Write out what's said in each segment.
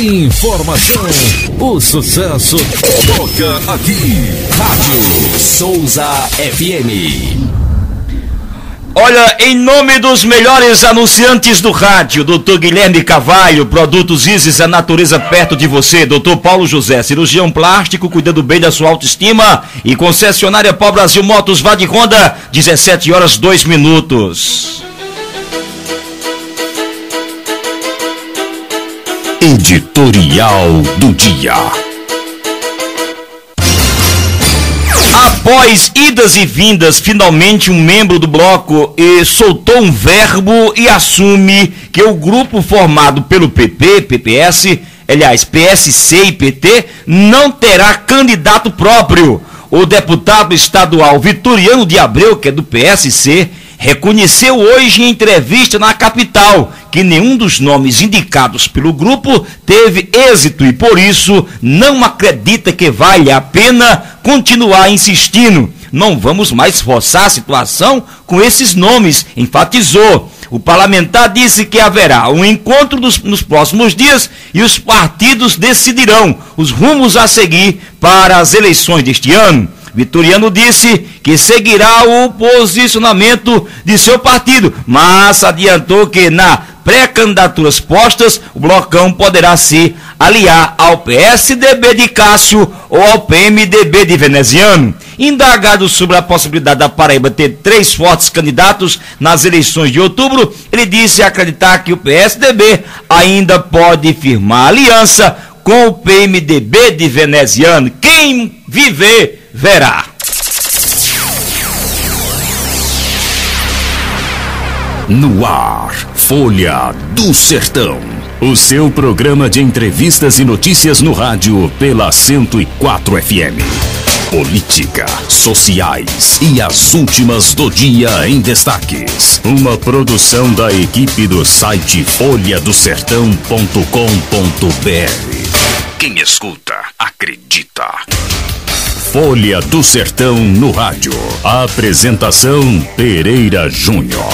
Informação, o sucesso toca aqui. Rádio Souza FM. Olha, em nome dos melhores anunciantes do rádio, Dr. Guilherme Carvalho, Produtos Isis, a natureza perto de você. Dr. Paulo José, cirurgião plástico, cuidando bem da sua autoestima. E concessionária Pau Brasil Motos, vá de Honda, 17h02. Editorial do dia. Após idas e vindas, finalmente um membro do bloco soltou um verbo e assume que o grupo formado pelo PP, PPS, aliás, PSC e PT, não terá candidato próprio. O deputado estadual Vitoriano de Abreu, que é do PSC, reconheceu hoje em entrevista na capital que nenhum dos nomes indicados pelo grupo teve êxito e por isso não acredita que vale a pena continuar insistindo. Não vamos mais forçar a situação com esses nomes, enfatizou. O parlamentar disse que haverá um encontro nos próximos dias e os partidos decidirão os rumos a seguir para as eleições deste ano. Vitoriano disse que seguirá o posicionamento de seu partido, mas adiantou que na pré-candidaturas postas, o blocão poderá se aliar ao PSDB de Cássio ou ao PMDB de Veneziano. Indagado sobre a possibilidade da Paraíba ter 3 fortes candidatos nas eleições de outubro, ele disse acreditar que o PSDB ainda pode firmar aliança com o PMDB de Veneziano. Quem viver, verá. No ar, Folha do Sertão. O seu programa de entrevistas e notícias no rádio pela 104 FM. Política, sociais e as últimas do dia em destaques. Uma produção da equipe do site folhadosertão.com.br. Quem escuta, acredita. Folha do Sertão no rádio. A apresentação Pereira Júnior.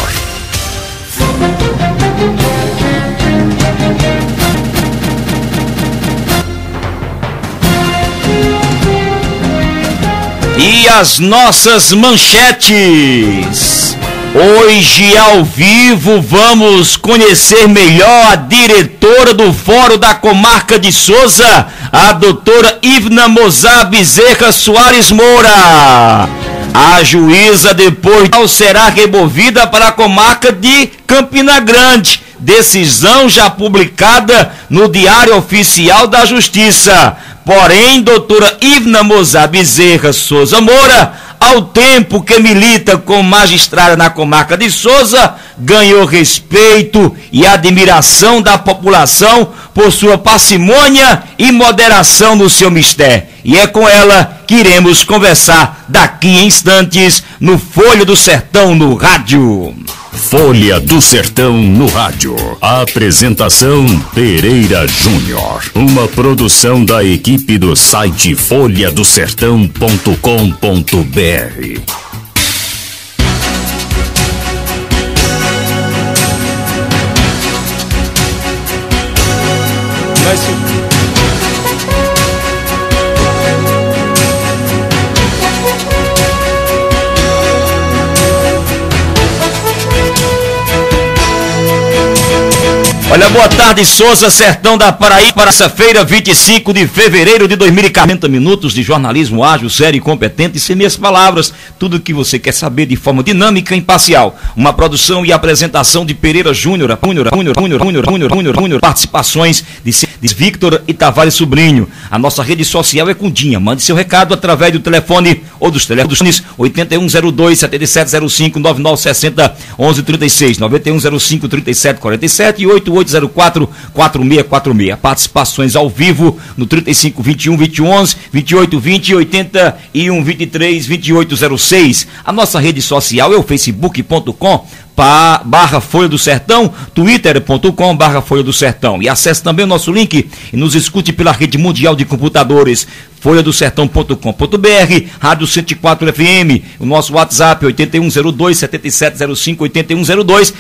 E as nossas manchetes. Hoje, ao vivo, vamos conhecer melhor a diretora do Fórum da Comarca de Souza, a doutora Ivna Mozar Bezerra Soares Moura. A juíza depois será removida para a comarca de Campina Grande. Decisão já publicada no Diário Oficial da Justiça. Porém, doutora Ivna Mozar Bezerra Souza Moura, ao tempo que milita como magistrada na comarca de Souza, ganhou respeito e admiração da população por sua parcimônia e moderação no seu mistério. E é com ela que iremos conversar daqui em instantes no Folha do Sertão no rádio. Folha do Sertão no rádio. A apresentação Pereira Júnior. Uma produção da equipe do site folhadosertão.com.br. Olha, boa tarde, Souza, Sertão da Paraíba, para essa-feira, 25 de fevereiro de 2040 minutos de jornalismo ágil, sério e competente, sem meias palavras, tudo o que você quer saber de forma dinâmica e imparcial. Uma produção e apresentação de Pereira Júnior, participações de Victor e Tavares Sobrinho. A nossa rede social é Cundinha. Mande seu recado através do telefone ou dos telefones 8102-7705, 9960-1136, 9105-3747 e 8804-4646. Participações ao vivo no 3521-2011, 2820, 8123, 2806. A nossa rede social é o facebook.com/Folha do Sertão, twitter.com/Folha do Sertão. E acesse também o nosso link e nos escute pela rede mundial de computadores, folhadosertão.com.br, Rádio 104 FM, o nosso WhatsApp 8102-7705,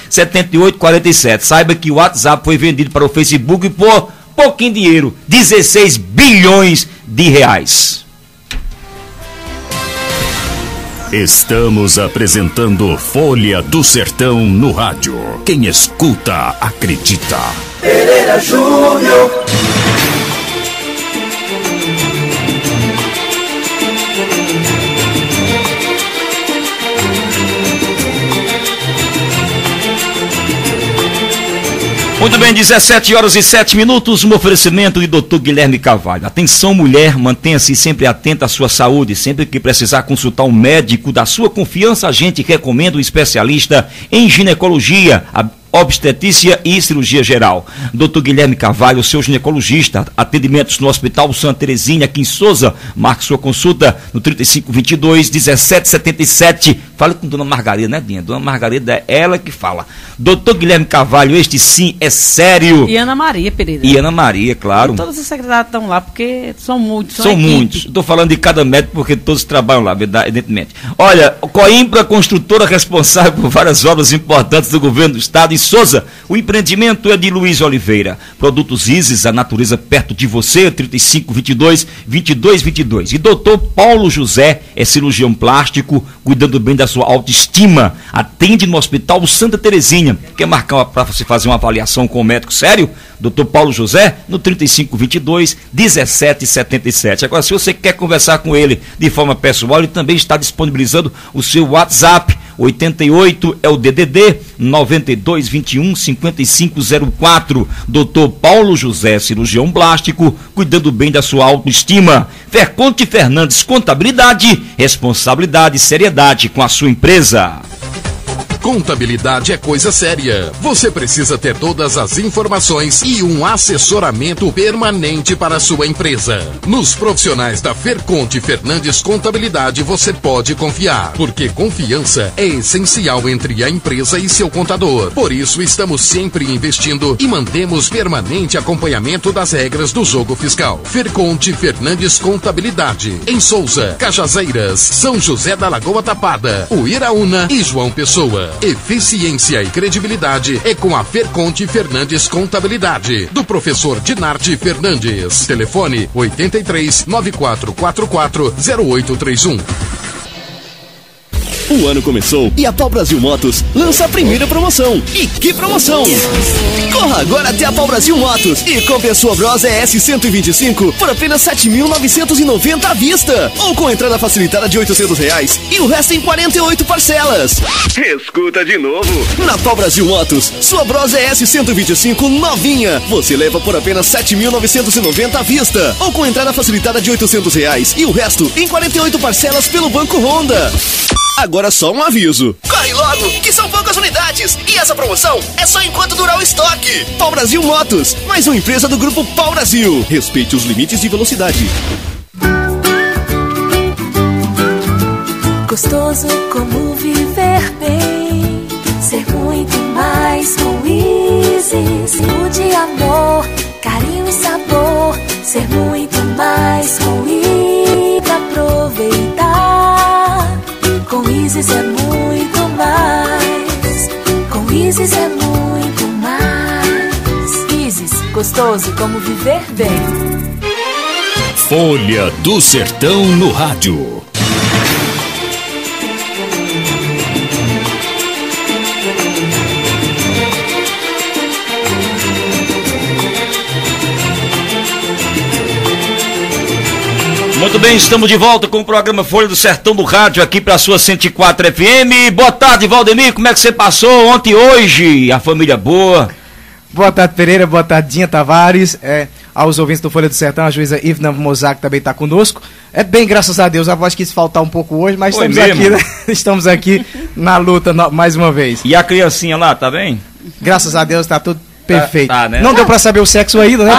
8102-7847. Saiba que o WhatsApp foi vendido para o Facebook por pouquinho dinheiro, 16 bilhões de reais. Estamos apresentando Folha do Sertão no rádio. Quem escuta, acredita. Pereira Júnior. Muito bem, 17 horas e 7 minutos, um oferecimento de Dr. Guilherme Carvalho. Atenção, mulher, mantenha-se sempre atenta à sua saúde. Sempre que precisar consultar um médico da sua confiança, a gente recomenda um especialista em ginecologia, obstetrícia e cirurgia geral. Dr. Guilherme Carvalho, seu ginecologista. Atendimentos no Hospital Santa Terezinha, aqui em Souza. Marque sua consulta no 3522-1777. Fale com Dona Margarida, né, Dinha? Dona Margarida é ela que fala. Dr. Guilherme Carvalho, este sim é sério. E Ana Maria, Pereira. E Ana Maria, claro. E todos os secretários estão lá, porque são muitos. São muitos. Estou falando de cada médico, porque todos trabalham lá, evidentemente. Olha, Coimbra, construtora responsável por várias obras importantes do governo do estado, em Souza. O empreendimento é de Luiz Oliveira. Produtos Isis, a natureza perto de você, 3522-2222. E doutor Paulo José é cirurgião plástico, cuidando bem da sua autoestima. Atende no Hospital Santa Terezinha. Quer marcar para você fazer uma avaliação com o médico sério? Dr. Paulo José, no 3522-1777. Agora, se você quer conversar com ele de forma pessoal, ele também está disponibilizando o seu WhatsApp. 88 é o DDD 9221-5504. Dr. Paulo José, cirurgião plástico, cuidando bem da sua autoestima. Ferconte Fernandes, contabilidade, responsabilidade e seriedade com a sua empresa. Contabilidade é coisa séria. Você precisa ter todas as informações e um assessoramento permanente para a sua empresa. Nos profissionais da Ferconte Fernandes Contabilidade você pode confiar, porque confiança é essencial entre a empresa e seu contador. Por isso estamos sempre investindo e mantemos permanente acompanhamento das regras do jogo fiscal. Ferconte Fernandes Contabilidade, em Souza, Cajazeiras, São José da Lagoa Tapada, Uiraúna e João Pessoa. Eficiência e credibilidade é com a Ferconte Fernandes Contabilidade, do professor Dinarte Fernandes. Telefone 83 9444 0831. O ano começou e a Pau Brasil Motos lança a primeira promoção. E que promoção! Corra agora até a Pau Brasil Motos e compre a sua Bros ES 125 por apenas R$ 7.990 à vista. Ou com entrada facilitada de R$ 800 e o resto em 48 parcelas. Escuta de novo. Na Pau Brasil Motos, sua Bros ES 125 novinha. Você leva por apenas R$ 7.990 à vista. Ou com entrada facilitada de R$ 800 e o resto em 48 parcelas pelo Banco Honda. Agora só um aviso. Corre logo, que são poucas unidades. E essa promoção é só enquanto durar o estoque. Pau Brasil Motos, mais uma empresa do grupo Pau Brasil. Respeite os limites de velocidade. Gostoso como viver bem. Ser muito mais com Easy. Saúde, amor, carinho e sabor. Ser muito mais com Easy. Pra aproveitar. Com Isis é muito mais. Com Isis é muito mais. Isis, gostoso como viver bem. Folha do Sertão no rádio. Muito bem, estamos de volta com o programa Folha do Sertão do Rádio, aqui para a sua 104 FM. Boa tarde, Valdemir, como é que você passou ontem e hoje? A família boa? Boa tarde, Pereira, boa tarde, Dinha Tavares, aos ouvintes do Folha do Sertão, a juíza Ivna Mozart também está conosco. É bem, graças a Deus, a voz quis faltar um pouco hoje, mas estamos aqui, né? Estamos aqui na luta mais uma vez. E a criancinha lá, tá bem? Graças a Deus, está tudo perfeito. Tá, né? Não deu pra saber o sexo ainda, né?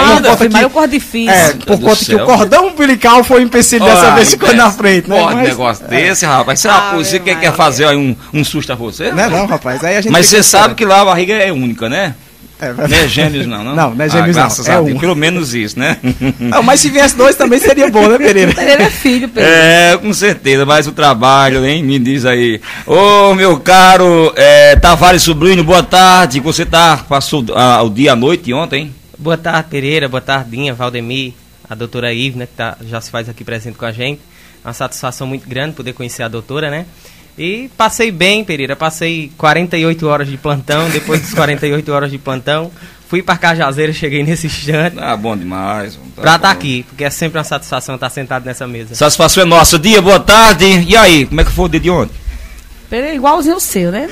Mas o cor difícil. Por conta que o cordão umbilical foi um empecilho dessa vez, ficou na frente, né? Pode negócio desse, rapaz. Você quer fazer aí um susto a você? Não, rapaz. Aí a gente mas você sabe que lá a barriga é única, né? Não é gêmeos não? Não é gêmeos não. Graças a Deus, pelo menos isso, né? Não, mas se viesse dois também seria bom, né, Pereira? Pereira é filho, Pereira. É, com certeza, mas o trabalho, hein? Me diz aí. Ô, meu caro Tavares Sobrinho, boa tarde. Você passou o dia à noite ontem, hein? Boa tarde, Pereira. Boa tarde, Dinha, Valdemir, a doutora Ivna, que já se faz aqui presente com a gente. É uma satisfação muito grande poder conhecer a doutora, né? E passei bem, Pereira. Passei 48 horas de plantão. Depois das 48 horas de plantão, fui para Cajazeira, cheguei nesse instante. Bom demais. Pra estar aqui, porque é sempre uma satisfação estar sentado nessa mesa. Satisfação é nossa. Dia, boa tarde. E aí, como é que foi o dia de ontem? Pereira, igualzinho o seu, né?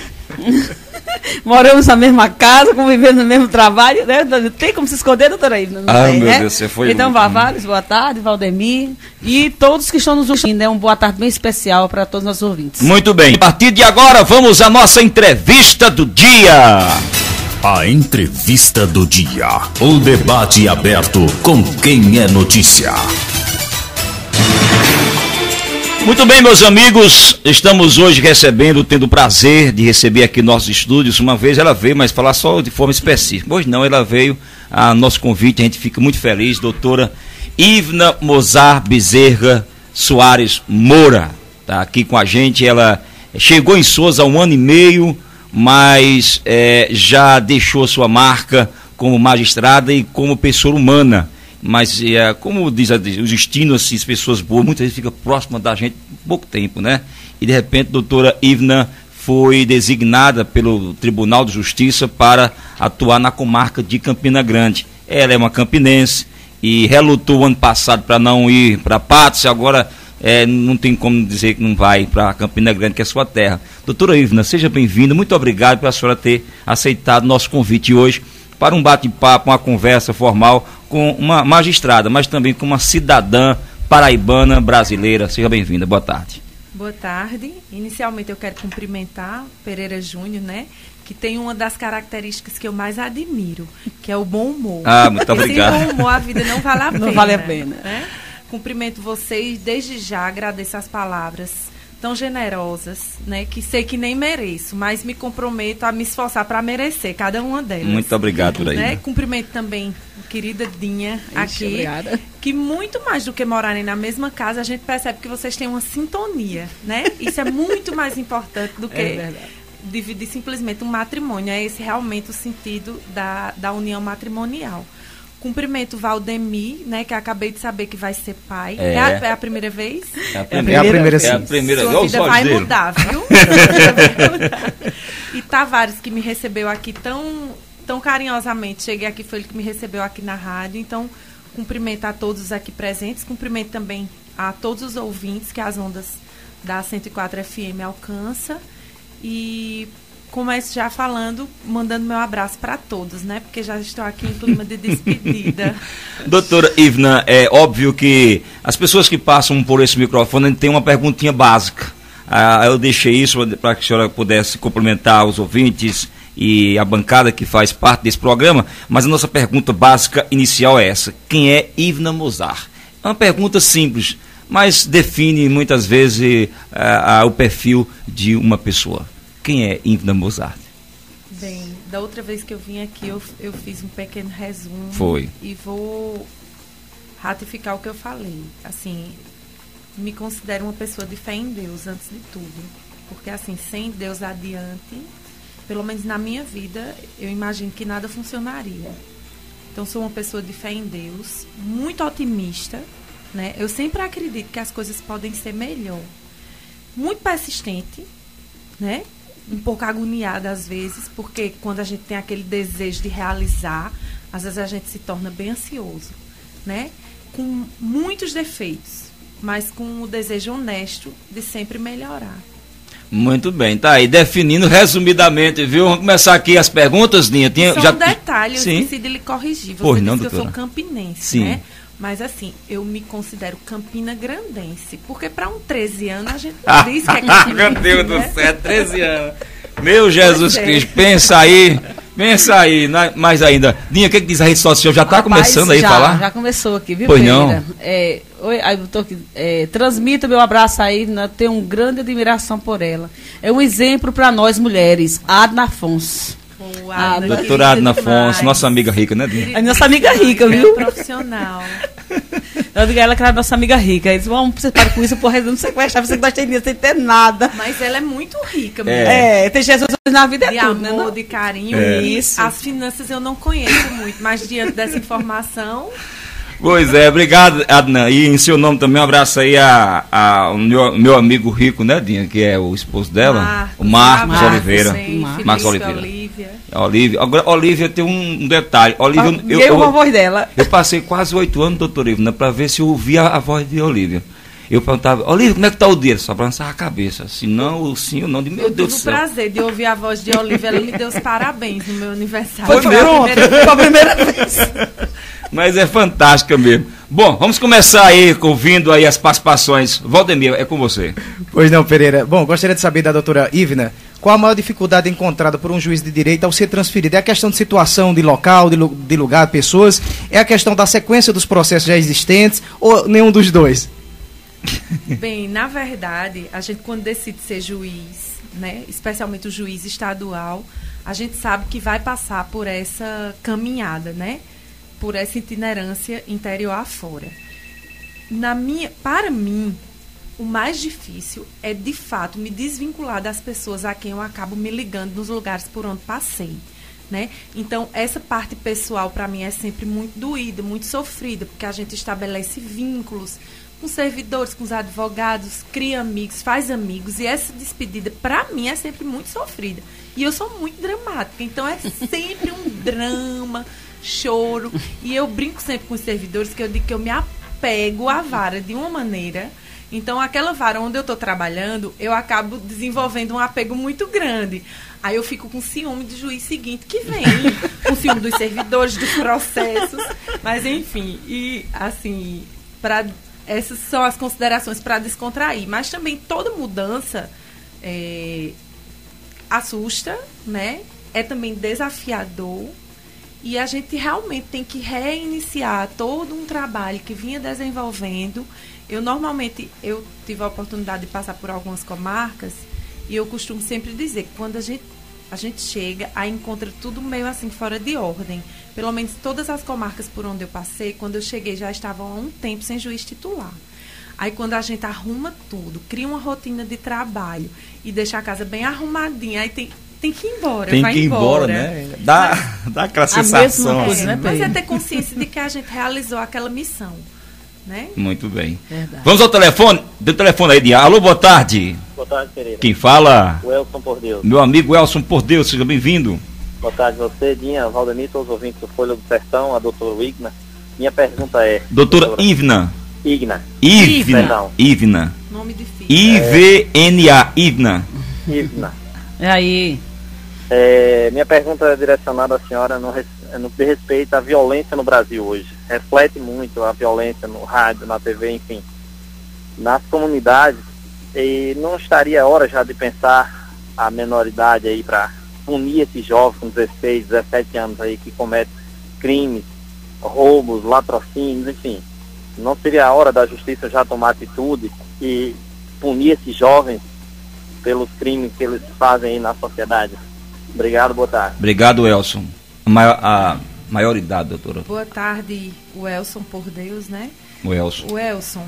Moramos na mesma casa, convivendo no mesmo trabalho, né? Tem como se esconder, doutora Ivna? Meu Deus, você foi então, muito. Vavares, boa tarde, Valdemir e todos que estão nos ouvindo, uma boa tarde bem especial para todos os nossos ouvintes. Muito bem, a partir de agora vamos à nossa entrevista do dia. A entrevista do dia, o debate aberto com quem é notícia. Muito bem, meus amigos, estamos hoje tendo o prazer de receber aqui nossos estúdios. Uma vez ela veio, mas falar só de forma específica. Hoje não, ela veio a nosso convite, a gente fica muito feliz. Doutora Ivna Mozart Bezerra Soares Moura está aqui com a gente. Ela chegou em Souza há 1 ano e meio, mas já deixou sua marca como magistrada e como pessoa humana. Mas, como diz o destino, assim, as pessoas boas, muitas vezes ficam próximas da gente pouco tempo, né? E, de repente, a doutora Ivna foi designada pelo Tribunal de Justiça para atuar na comarca de Campina Grande. Ela é uma campinense e relutou ano passado para não ir para Patos, agora não tem como dizer que não vai para Campina Grande, que é sua terra. Doutora Ivna, seja bem-vinda, muito obrigado pela senhora ter aceitado nosso convite hoje para um bate-papo, uma conversa formal com uma magistrada, mas também com uma cidadã paraibana brasileira. Seja bem-vinda, boa tarde. Boa tarde. Inicialmente eu quero cumprimentar Pereira Júnior, né? Que tem uma das características que eu mais admiro, que é o bom humor. Muito obrigado. Sem bom humor a vida não vale a pena. Não vale a pena. Né? Cumprimento vocês, desde já agradeço as palavras tão generosas, né, que sei que nem mereço, mas me comprometo a me esforçar para merecer cada uma delas. Muito obrigado por aí. Né? Cumprimento também a querida Dinha aqui, obrigada. Que muito mais do que morarem na mesma casa, a gente percebe que vocês têm uma sintonia, né? Isso é muito mais importante do que dividir simplesmente um matrimônio. É esse realmente o sentido da união matrimonial. Cumprimento o Valdemir, né, que acabei de saber que vai ser pai. É a primeira vez? É a primeira, sim. É a primeira. Sua vida vai mudar, viu? E Tavares, que me recebeu aqui tão carinhosamente. Cheguei aqui, foi ele que me recebeu aqui na rádio. Então, cumprimento a todos aqui presentes. Cumprimento também a todos os ouvintes que as ondas da 104 FM alcançam. E começo já mandando meu abraço para todos, né? Porque já estou aqui em clima de despedida. Doutora Ivna, é óbvio que as pessoas que passam por esse microfone têm uma perguntinha básica. Eu deixei isso para que a senhora pudesse complementar os ouvintes e a bancada que faz parte desse programa, mas a nossa pergunta básica inicial é essa: quem é Ivna Mozart? É uma pergunta simples, mas define muitas vezes o perfil de uma pessoa. Quem é Ivna Mozart? Bem, da outra vez que eu vim aqui, eu fiz um pequeno resumo. Foi. E vou ratificar o que eu falei. Assim, me considero uma pessoa de fé em Deus, antes de tudo. Porque, assim, sem Deus adiante, pelo menos na minha vida, eu imagino que nada funcionaria. Então, sou uma pessoa de fé em Deus, muito otimista, né? Eu sempre acredito que as coisas podem ser melhor. Muito persistente, né? Um pouco agoniada às vezes, porque quando a gente tem aquele desejo de realizar, às vezes a gente se torna bem ansioso, né? Com muitos defeitos, mas com o desejo honesto de sempre melhorar. Muito bem, tá aí definindo resumidamente, viu? Vamos começar aqui as perguntas, Dinha. Só um detalhe, eu esqueci de lhe corrigir. Você disse que eu sou campinense, né? Mas assim, eu me considero campina grandense, porque para um 13 anos a gente não diz que é campinense. Meu Deus do céu, 13 anos. Meu Jesus Cristo, pensa aí, mais ainda. Dinha, o que diz a rede social? Já está começando aí a falar? Já começou aqui, viu, pois Pereira? Não. Oi, eu tô aqui, transmito meu abraço aí, né, tenho uma grande admiração por ela. É um exemplo para nós mulheres, Adna Afonso. Doutora Adna Afonso, nossa amiga rica, né, Dinha? A nossa amiga rica, viu? Profissional. Eu digo a ela que era nossa amiga rica. Eles vão, você para com isso, porra, eu não sequestrar, você gasta de dinheiro sem ter nada. Mas ela é muito rica mesmo. Tem Jesus na vida de tudo, amor, né? de carinho. Isso. As finanças eu não conheço muito, mas diante dessa informação... Pois é, obrigado, Adnan. E em seu nome também um abraço aí ao meu amigo rico, né, Dinha, que é o esposo dela, o Marcos Oliveira. Marcos Oliveira. Olivia tem um detalhe. Olivia, eu a voz dela. Eu passei quase 8 anos, doutor Ivna, para ver se eu ouvia a voz de Olivia. Eu perguntava, Olivia, como é que tá o dia? Só balançava a cabeça. Se não, o sim ou não. Meu Deus do céu. Eu tive o prazer de ouvir a voz de Olivia. Ela me deu os parabéns no meu aniversário. Foi a primeira vez. Mas é fantástica mesmo. Bom, vamos começar aí ouvindo aí as participações. Valdemir, é com você. Pois não, Pereira. Bom, gostaria de saber da doutora Ivna, qual a maior dificuldade encontrada por um juiz de direito ao ser transferido? É a questão de situação, de local, de lugar, de pessoas? É a questão da sequência dos processos já existentes? Ou nenhum dos dois? Bem, na verdade, a gente quando decide ser juiz, né, especialmente o juiz estadual, a gente sabe que vai passar por essa caminhada, né? Por essa itinerância interior afora. Para mim, o mais difícil é, de fato, me desvincular das pessoas a quem eu acabo me ligando nos lugares por onde passei, né? Então, essa parte pessoal, para mim, é sempre muito doída, muito sofrida, porque a gente estabelece vínculos com os servidores, com os advogados, cria amigos, faz amigos, e essa despedida, para mim, é sempre muito sofrida. E eu sou muito dramática, então é sempre um drama, choro, e eu brinco sempre com os servidores que eu digo que eu me apego à vara de uma maneira. Então, aquela vara onde eu estou trabalhando, eu acabo desenvolvendo um apego muito grande. Aí eu fico com ciúme do juiz seguinte que vem, com ciúme dos servidores, dos processos, mas enfim, e assim, essas são as considerações para descontrair, mas também toda mudança assusta, né? É também desafiador. E a gente realmente tem que reiniciar todo um trabalho que vinha desenvolvendo. Eu tive a oportunidade de passar por algumas comarcas e eu costumo sempre dizer que quando a gente chega, aí encontra tudo meio assim fora de ordem. Pelo menos todas as comarcas por onde eu passei, quando eu cheguei já estavam há um tempo sem juiz titular. Aí quando a gente arruma tudo, cria uma rotina de trabalho e deixa a casa bem arrumadinha, aí tem que ir embora, vai embora, né? Dá aquela sensação. Coisa, né, mas é ter consciência de que a gente realizou aquela missão, né? Muito bem. Verdade. Vamos ao telefone. Dê o telefone aí, Dinha. Alô, boa tarde. Boa tarde, Pereira. Quem fala? O Elson Por Deus. Meu amigo Elson Por Deus, seja bem-vindo. Boa tarde, você, Dinha, Valdemir, todos os ouvintes do Folha do Sertão, a doutora Igna. Minha pergunta é... Doutora Ivna. Igna. Ivna. Nome difícil. I-V-N-A. Ivna. Ivna. É aí. Minha pergunta é direcionada à senhora no que respeito à violência no Brasil hoje. Reflete muito a violência no rádio, na TV, enfim, nas comunidades. E não estaria a hora já de pensar a menoridade aí para punir esses jovens com 16, 17 anos aí que cometem crimes, roubos, latrocínios, enfim. Não seria a hora da justiça já tomar atitude e punir esses jovens pelos crimes que eles fazem aí na sociedade? Obrigado, boa tarde. Obrigado, Elson. A maioridade, doutora. Boa tarde, o Elson Por Deus, né? O Elson,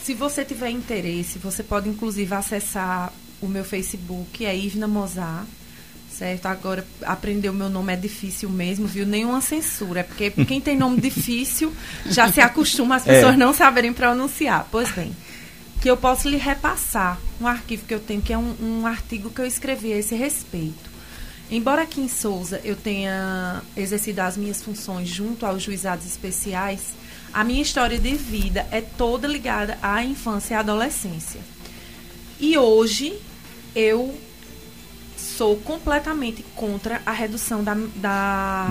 se você tiver interesse, você pode inclusive acessar o meu Facebook, é Ivna Mozart, certo? Agora, aprender o meu nome é difícil mesmo, viu? Nenhuma censura, é porque quem tem nome difícil já se acostuma as pessoas não saberem pronunciar. Pois bem, que eu posso lhe repassar um arquivo que eu tenho, que é um artigo que eu escrevi a esse respeito. Embora aqui em Sousa eu tenha exercido as minhas funções junto aos juizados especiais, a minha história de vida é toda ligada à infância e à adolescência. E hoje eu sou completamente contra a redução da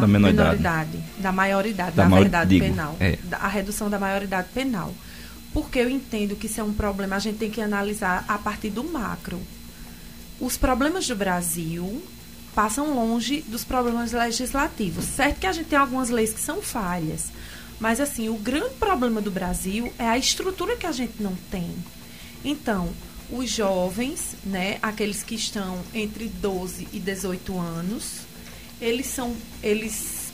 maioridade penal. A redução da maioridade penal. Porque eu entendo que isso é um problema, a gente tem que analisar a partir do macro. Os problemas do Brasil passam longe dos problemas legislativos. Certo que a gente tem algumas leis que são falhas, mas assim, o grande problema do Brasil é a estrutura que a gente não tem. Então, os jovens, né, aqueles que estão entre 12 e 18 anos, eles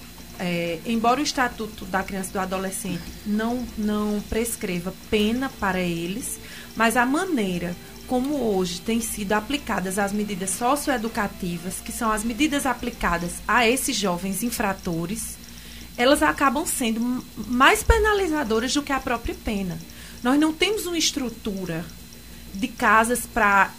embora o Estatuto da Criança e do Adolescente não prescreva pena para eles, mas a maneira como hoje têm sido aplicadas as medidas socioeducativas, que são as medidas aplicadas a esses jovens infratores, elas acabam sendo mais penalizadoras do que a própria pena. Nós não temos uma estrutura de casas para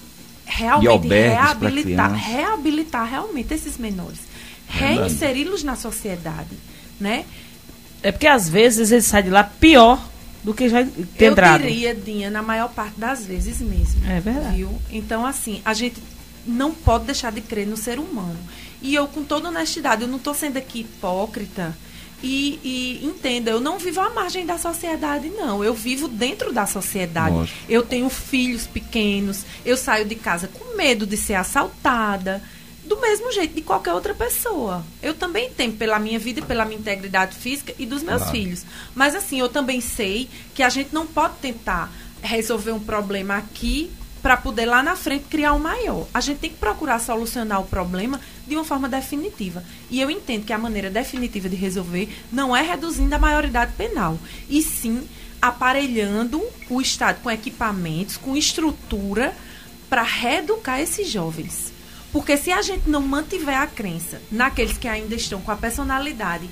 realmente reabilitar realmente esses menores, reinseri-los na sociedade, né? É porque às vezes eles saem de lá pior do que já tem entrado. Eu diria, Dinha, na maior parte das vezes mesmo. É verdade. Viu? Então, assim, a gente não pode deixar de crer no ser humano. E eu, com toda honestidade, eu não estou sendo aqui hipócrita e entenda, eu não vivo à margem da sociedade, não. Eu vivo dentro da sociedade. Nossa. Eu tenho filhos pequenos, eu saio de casa com medo de ser assaltada, do mesmo jeito de qualquer outra pessoa. Eu também temo pela minha vida e pela minha integridade física e dos meus filhos. Mas, assim, eu também sei que a gente não pode tentar resolver um problema aqui para poder lá na frente criar um maior. A gente tem que procurar solucionar o problema de uma forma definitiva. E eu entendo que a maneira definitiva de resolver não é reduzindo a maioridade penal, e sim aparelhando o Estado com equipamentos, com estrutura para reeducar esses jovens. Porque se a gente não mantiver a crença naqueles que ainda estão com a personalidade,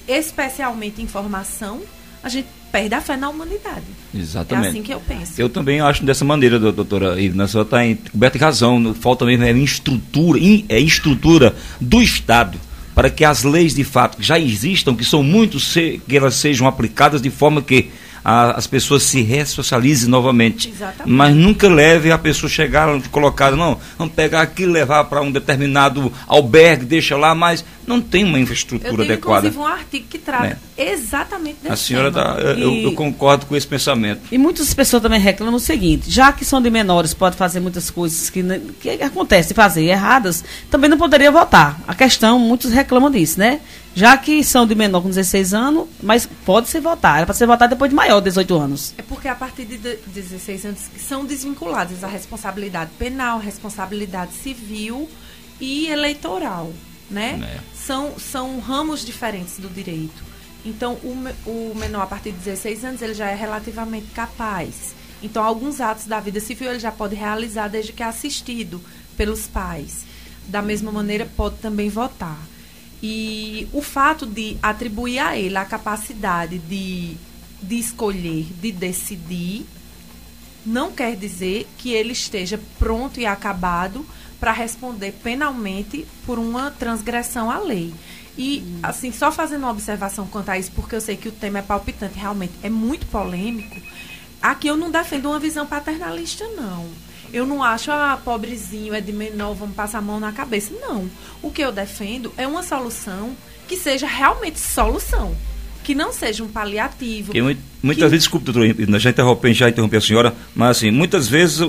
especialmente em formação, a gente perde a fé na humanidade. Exatamente. É assim que eu penso. Eu também acho dessa maneira, doutora Ivna, a senhora está coberta de razão. Falta mesmo estrutura do Estado para que as leis de fato que já existam, que são muitos, que elas sejam aplicadas de forma que as pessoas se ressocializem novamente. Exatamente. Mas nunca leve a pessoa chegar colocada, não, vamos pegar aqui e levar para um determinado albergue, deixa lá, mas não tem uma infraestrutura adequada. Eu tenho, inclusive, um artigo que trata exatamente desse A senhora tema. Eu concordo com esse pensamento. E muitas pessoas também reclamam o seguinte: já que são de menores, pode fazer muitas coisas que acontece de fazer erradas, também não poderia votar. A questão, muitos reclamam disso, né? Já que são de menor com 16 anos, mas pode ser votar. Era para ser votar depois de maior, 18 anos. É porque a partir de 16 anos são desvinculadas a responsabilidade penal, responsabilidade civil e eleitoral, né? São ramos diferentes do direito. Então, o menor, a partir de 16 anos, ele já é relativamente capaz. Então, alguns atos da vida civil ele já pode realizar desde que é assistido pelos pais. Da mesma maneira, pode também votar. E o fato de atribuir a ele a capacidade de escolher, de decidir, não quer dizer que ele esteja pronto e acabado para responder penalmente por uma transgressão à lei. E, assim, só fazendo uma observação quanto a isso, porque eu sei que o tema é palpitante, realmente é muito polêmico, aqui eu não defendo uma visão paternalista, não. Eu não acho, pobrezinho, é de menor, vamos passar a mão na cabeça. Não. O que eu defendo é uma solução que seja realmente solução. Que não seja um paliativo. Muitas vezes, desculpe, doutora, já interrompi a senhora, mas assim, muitas vezes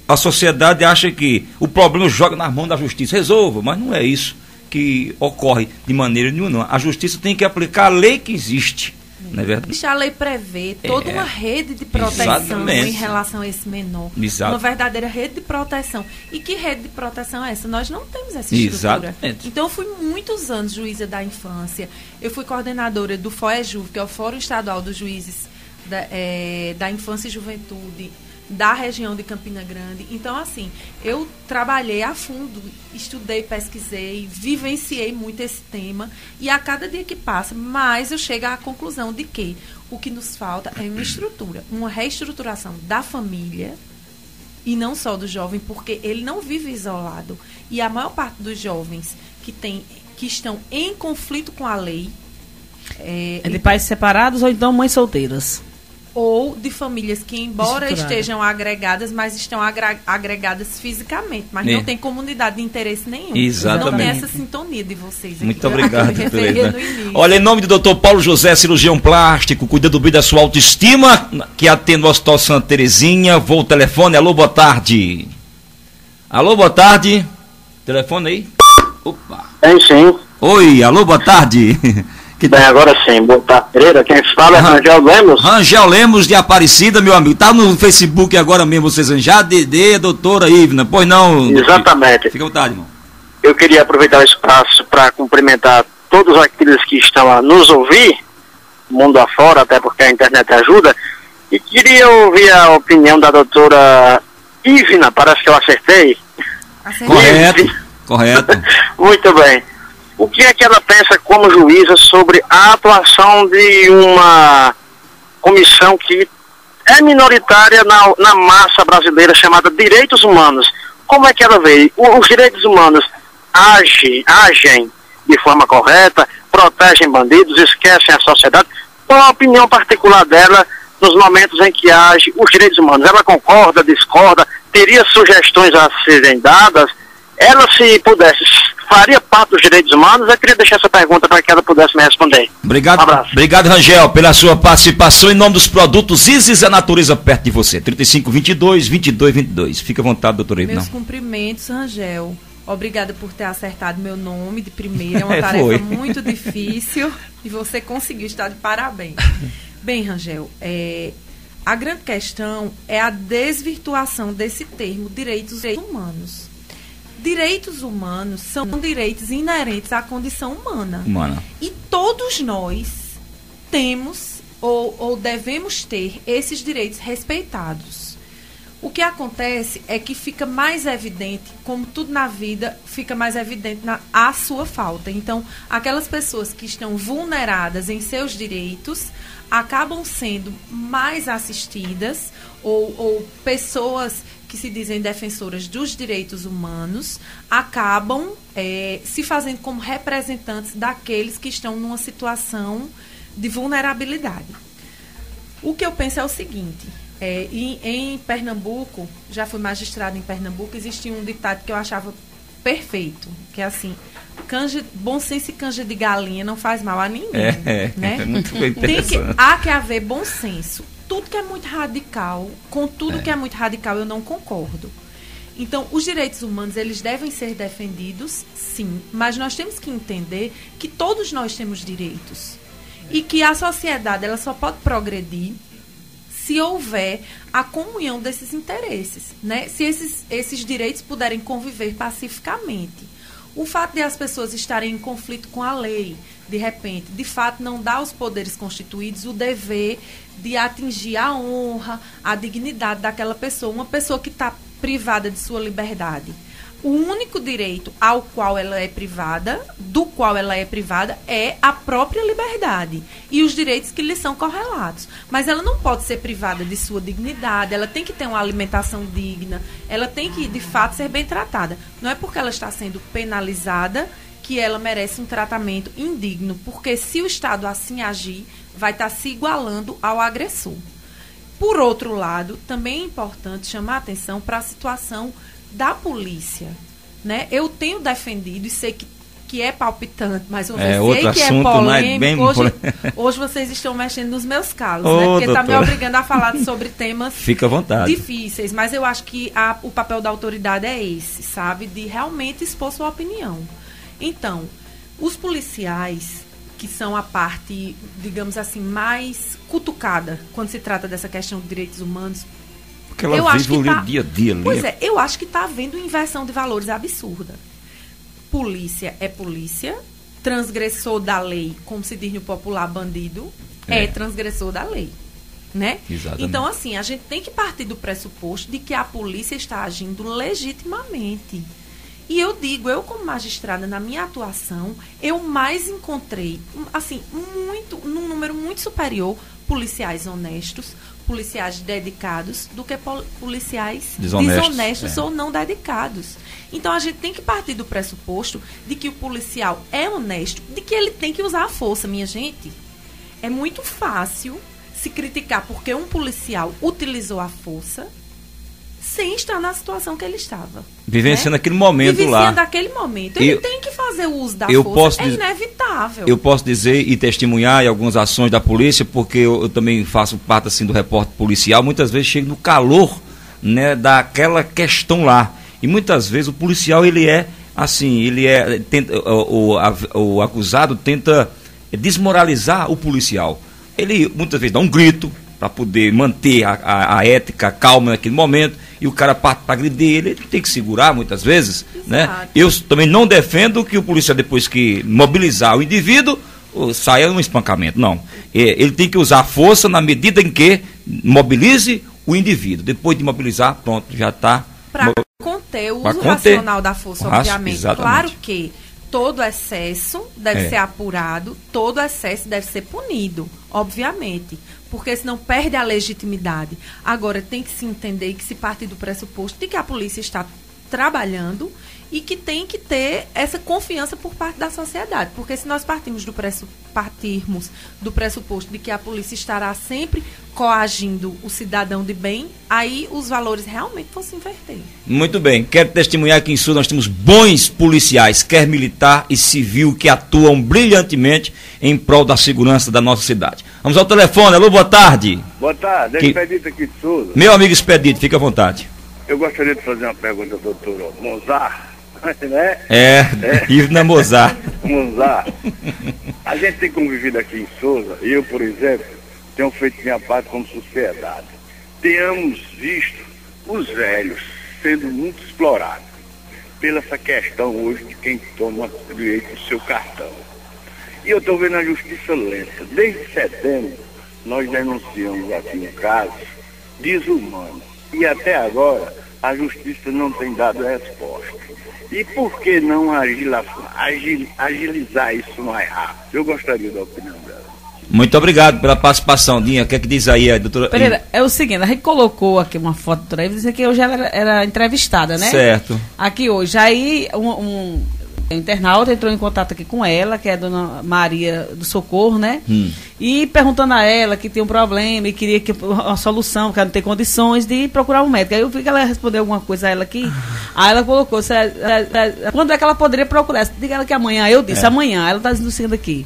a sociedade acha que o problema joga nas mãos da justiça. Resolva, mas não é isso que ocorre de maneira nenhuma. A justiça tem que aplicar a lei que existe. Não é verdade? A lei prevê toda uma rede de proteção em relação a esse menor. Exato. Uma verdadeira rede de proteção. E que rede de proteção é essa? Nós não temos essa estrutura. Exatamente. Então, eu fui muitos anos juíza da infância. Eu fui coordenadora do FOEJUV, que é o Fórum Estadual dos Juízes da Infância e Juventude da região de Campina Grande. Então, assim, eu trabalhei a fundo, estudei, pesquisei, vivenciei muito esse tema, e a cada dia que passa, mais eu chego à conclusão de que o que nos falta é uma estrutura, uma reestruturação da família, e não só do jovem, porque ele não vive isolado. E a maior parte dos jovens que estão em conflito com a lei... É de pais separados ou então mães solteiras? Ou de famílias que, embora estejam agregadas, mas estão agregadas fisicamente, mas não tem comunidade de interesse nenhum. Exatamente. Não tem essa sintonia de vocês aqui. Muito obrigado. No Olha, em nome do Dr. Paulo José, cirurgião plástico, cuidando bem da sua autoestima, que atende o Hospital Santa Terezinha, vou ao telefone. Alô, boa tarde. Alô, boa tarde. Telefone aí. Opa. Tem sim. Oi, alô, boa tarde. Bem, agora sim, boa tarde, Pereira. Quem fala é Rangel Lemos. Rangel Lemos de Aparecida, meu amigo. Tá no Facebook agora mesmo, vocês já DD, doutora Ivna. Pois não? Exatamente. Fica à vontade, irmão. Eu queria aproveitar o espaço para cumprimentar todos aqueles que estão a nos ouvir, mundo afora, até porque a internet ajuda, e queria ouvir a opinião da doutora Ivna, parece que eu acertei. Correto. Muito bem. O que é que ela pensa como juíza sobre a atuação de uma comissão que é minoritária na massa brasileira chamada Direitos Humanos? Como é que ela vê? Os direitos humanos agem de forma correta, protegem bandidos, esquecem a sociedade? Qual a opinião particular dela nos momentos em que age os direitos humanos? Ela concorda, discorda, teria sugestões a serem dadas? Ela, se pudesse, faria parte dos direitos humanos? Eu queria deixar essa pergunta para que ela pudesse me responder. Obrigado, um abraço. Obrigado, Rangel, pela sua participação em nome dos produtos Isis, a natureza perto de você. 3522-2222. Fica à vontade, doutora Ivna. Meus cumprimentos, Rangel. Obrigada por ter acertado meu nome de primeira. É uma tarefa muito difícil e você conseguiu, estar de parabéns. Bem, Rangel, a grande questão é a desvirtuação desse termo, direitos humanos. Direitos humanos são direitos inerentes à condição humana. E todos nós temos ou devemos ter esses direitos respeitados. O que acontece é que fica mais evidente, como tudo na vida, fica mais evidente a sua falta. Então, aquelas pessoas que estão vulneradas em seus direitos acabam sendo mais assistidas ou pessoas que se dizem defensoras dos direitos humanos acabam se fazendo como representantes daqueles que estão numa situação de vulnerabilidade. O que eu penso é o seguinte, em Pernambuco, já fui magistrada em Pernambuco, existia um ditado que eu achava perfeito, que é assim: bom senso e canja de galinha não faz mal a ninguém. Né? É muito interessante. Há que haver bom senso. Tudo que é muito radical, com tudo que é muito radical, eu não concordo. Então, os direitos humanos, eles devem ser defendidos, sim, mas nós temos que entender que todos nós temos direitos e que a sociedade ela só pode progredir se houver a comunhão desses interesses, né? Se esses direitos puderem conviver pacificamente. O fato de as pessoas estarem em conflito com a lei, de repente, de fato, não dá aos poderes constituídos o dever de atingir a honra, a dignidade daquela pessoa, uma pessoa que está privada de sua liberdade. O único direito ao qual ela é privada, do qual ela é privada, é a própria liberdade e os direitos que lhe são correlatos. Mas ela não pode ser privada de sua dignidade, ela tem que ter uma alimentação digna, ela tem que, de fato, ser bem tratada. Não é porque ela está sendo penalizada que ela merece um tratamento indigno, porque se o Estado assim agir, vai estar se igualando ao agressor. Por outro lado, também é importante chamar a atenção para a situação da polícia, né? Eu tenho defendido e sei que é palpitante, mas eu sei que é polêmico. Hoje vocês estão mexendo nos meus calos, né? Porque está me obrigando a falar sobre temas Fica à vontade. Difíceis, mas eu acho que o papel da autoridade é esse, sabe? De realmente expor sua opinião. Então, os policiais, que são a parte, digamos assim, mais cutucada quando se trata dessa questão de direitos humanos, porque ela vive o dia a dia ali. Pois é, eu acho que está havendo inversão de valores absurda. Polícia é polícia, transgressor da lei, como se diz no popular, bandido, é transgressor da lei, né? Exatamente. Então, assim, a gente tem que partir do pressuposto de que a polícia está agindo legitimamente. E eu digo, eu como magistrada, na minha atuação, eu mais encontrei, assim, num número muito superior, policiais honestos, policiais dedicados, do que policiais desonestos ou não dedicados. Então, a gente tem que partir do pressuposto de que o policial é honesto, de que ele tem que usar a força, minha gente. É muito fácil se criticar porque um policial utilizou a força sem estar na situação que ele estava. Vivenciando aquele momento lá. Vivenciando aquele momento. Ele tem que fazer o uso da força. É inevitável. Eu posso dizer e testemunhar em algumas ações da polícia, porque eu também faço parte assim, do repórter policial. Muitas vezes chego no calor, né, daquela questão lá. E muitas vezes o policial, ele é assim, o acusado tenta desmoralizar o policial. Ele muitas vezes dá um grito, para poder manter a ética calma naquele momento, e o cara parte para agredir ele tem que segurar muitas vezes, né? Eu também não defendo que o policial, depois que mobilizar o indivíduo, saia um espancamento, não. Ele tem que usar a força na medida em que mobilize o indivíduo. Depois de mobilizar, pronto, já está... Para conter o uso racional da força, obviamente. Exatamente. Claro que todo excesso deve ser apurado, todo excesso deve ser punido, obviamente, porque senão perde a legitimidade. Agora, tem que se entender que se partir do pressuposto de que a polícia está trabalhando e que tem que ter essa confiança por parte da sociedade, porque se nós partirmos do pressuposto de que a polícia estará sempre coagindo o cidadão de bem, aí os valores realmente vão se inverter. Muito bem, quero testemunhar que em Sul nós temos bons policiais, quer militar e civil, que atuam brilhantemente em prol da segurança da nossa cidade. Vamos ao telefone. Alô, boa tarde. Boa tarde, é Expedito aqui de Souza. Meu amigo Expedito, fica à vontade. Eu gostaria de fazer uma pergunta ao doutor Mozart, né? Ivna Mozart. Mozart. A gente tem convivido aqui em Souza, eu, por exemplo, tenho feito minha parte como sociedade. Temos visto os velhos sendo muito explorados pela essa questão hoje de quem toma direito do seu cartão. E eu estou vendo a justiça lenta. Desde setembro, nós denunciamos aqui um caso desumano. E até agora, a justiça não tem dado resposta. E por que não agilizar isso mais rápido? Eu gostaria da opinião dela. Muito obrigado pela participação, Dinha. O que é que diz aí a doutora Pereira? É o seguinte, a gente colocou aqui uma foto da doutora Ivna, dizendo que hoje ela era entrevistada, né? Certo. Aqui hoje. Aí um internauta entrou em contato aqui com ela, que é a dona Maria do Socorro, né? E perguntando a ela que tem um problema e queria que uma solução, que ela não tem condições de procurar um médico. Aí eu vi que ela respondeu alguma coisa a ela aqui. Aí ela colocou, quando é que ela poderia procurar? Diga ela que amanhã. Eu disse, amanhã. Ela está dizendo o seguinte aqui.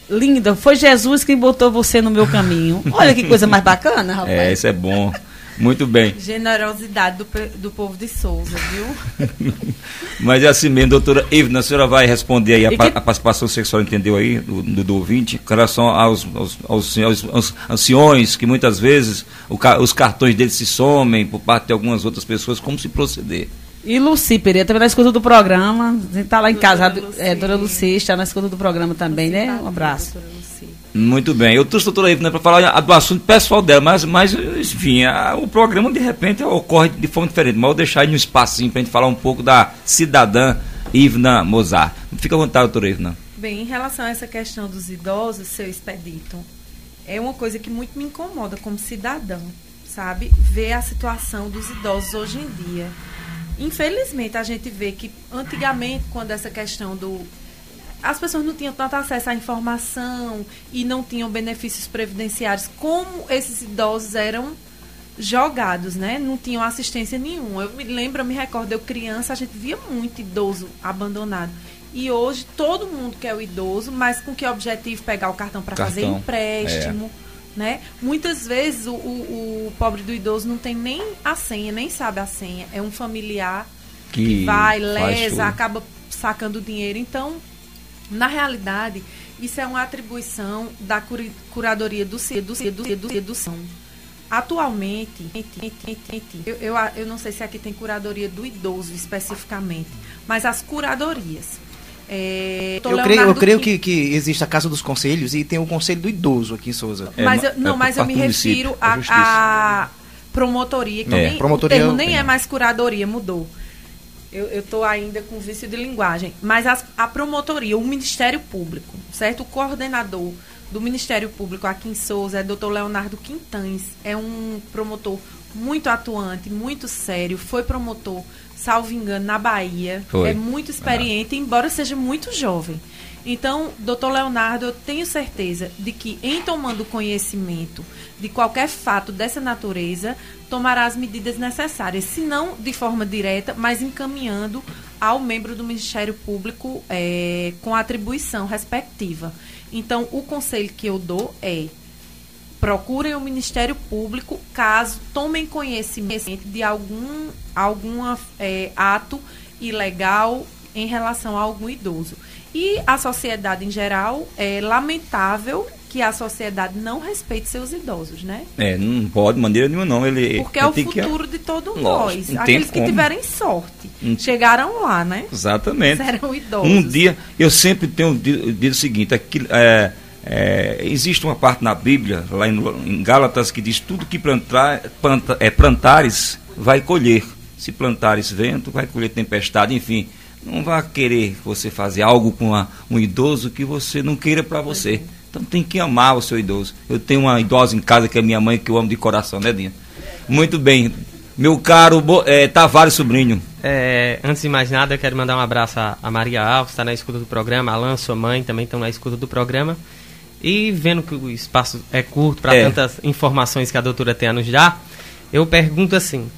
Linda, foi Jesus quem botou você no meu caminho. Olha que coisa mais bacana, rapaz. Isso é bom. Muito bem. Generosidade do povo de Souza, viu? Mas é assim mesmo, doutora Ivna, a senhora vai responder aí a participação sexual, entendeu aí, do ouvinte, com relação aos anciões, que muitas vezes os cartões deles se somem por parte de algumas outras pessoas, como se proceder? E Luci Pereira, também na escuta do programa, a gente está lá em casa, doutora Luci está na escuta do programa também, né? Um abraço. Muito bem, eu trouxe a doutora Ivna para falar do assunto pessoal dela, mas enfim, o programa de repente ocorre de forma diferente, mas eu vou deixar aí um espacinho para a gente falar um pouco da cidadã Ivna Mozart. Fica à vontade, doutora Ivna. Bem, em relação a essa questão dos idosos, seu Expedito, é uma coisa que muito me incomoda como cidadã, sabe? Ver a situação dos idosos hoje em dia. Infelizmente, a gente vê que antigamente, quando essa questão as pessoas não tinham tanto acesso à informação e não tinham benefícios previdenciários, como esses idosos eram jogados, né? Não tinham assistência nenhuma. Eu me recordo, eu criança, a gente via muito idoso abandonado. E hoje, todo mundo quer o idoso, mas com que objetivo? Pegar o cartão para fazer empréstimo, né? Muitas vezes o pobre do idoso não tem nem a senha, nem sabe a senha. É um familiar que vai, lesa, acaba sacando o dinheiro. Então, na realidade, isso é uma atribuição da curadoria do sedução. Atualmente, eu não sei se aqui tem curadoria do idoso especificamente, mas as curadorias. Eu creio que existe a Casa dos Conselhos e tem o Conselho do Idoso aqui em Souza. Mas eu me refiro à promotoria, que o termo nem é mais curadoria, mudou. Eu estou ainda com vício de linguagem. Mas a promotoria, o Ministério Público, certo? O coordenador do Ministério Público aqui em Souza é Dr. Leonardo Quintães. É um promotor muito atuante, muito sério. Foi promotor, salvo engano, na Bahia. É muito experiente, embora seja muito jovem. Então, doutor Leonardo, eu tenho certeza de que, em tomando conhecimento de qualquer fato dessa natureza, tomará as medidas necessárias, se não de forma direta, mas encaminhando ao membro do Ministério Público com a atribuição respectiva. Então, o conselho que eu dou é: procurem o Ministério Público caso tomem conhecimento de algum ato ilegal em relação a algum idoso. E a sociedade em geral, é lamentável que a sociedade não respeite seus idosos, né? Não pode de maneira nenhuma, não. Porque é o futuro de todos nós. Aqueles que tiverem sorte. Chegaram lá, né? Exatamente. Serão idosos. Um dia, eu sempre tenho dito o seguinte, existe uma parte na Bíblia, lá em Gálatas, que diz: tudo que plantares, vai colher. Se plantares vento, vai colher tempestade, enfim. Não vá querer você fazer algo com um idoso que você não queira para você. Então tem que amar o seu idoso. Eu tenho uma idosa em casa que é minha mãe, que eu amo de coração, né, Dinha? Muito bem. Meu caro Tavares Sobrinho. Antes de mais nada, eu quero mandar um abraço a Maria Alves, está na escuta do programa. Alan, sua mãe, também estão na escuta do programa. E vendo que o espaço é curto para tantas informações que a doutora tem a nos dar, eu pergunto assim: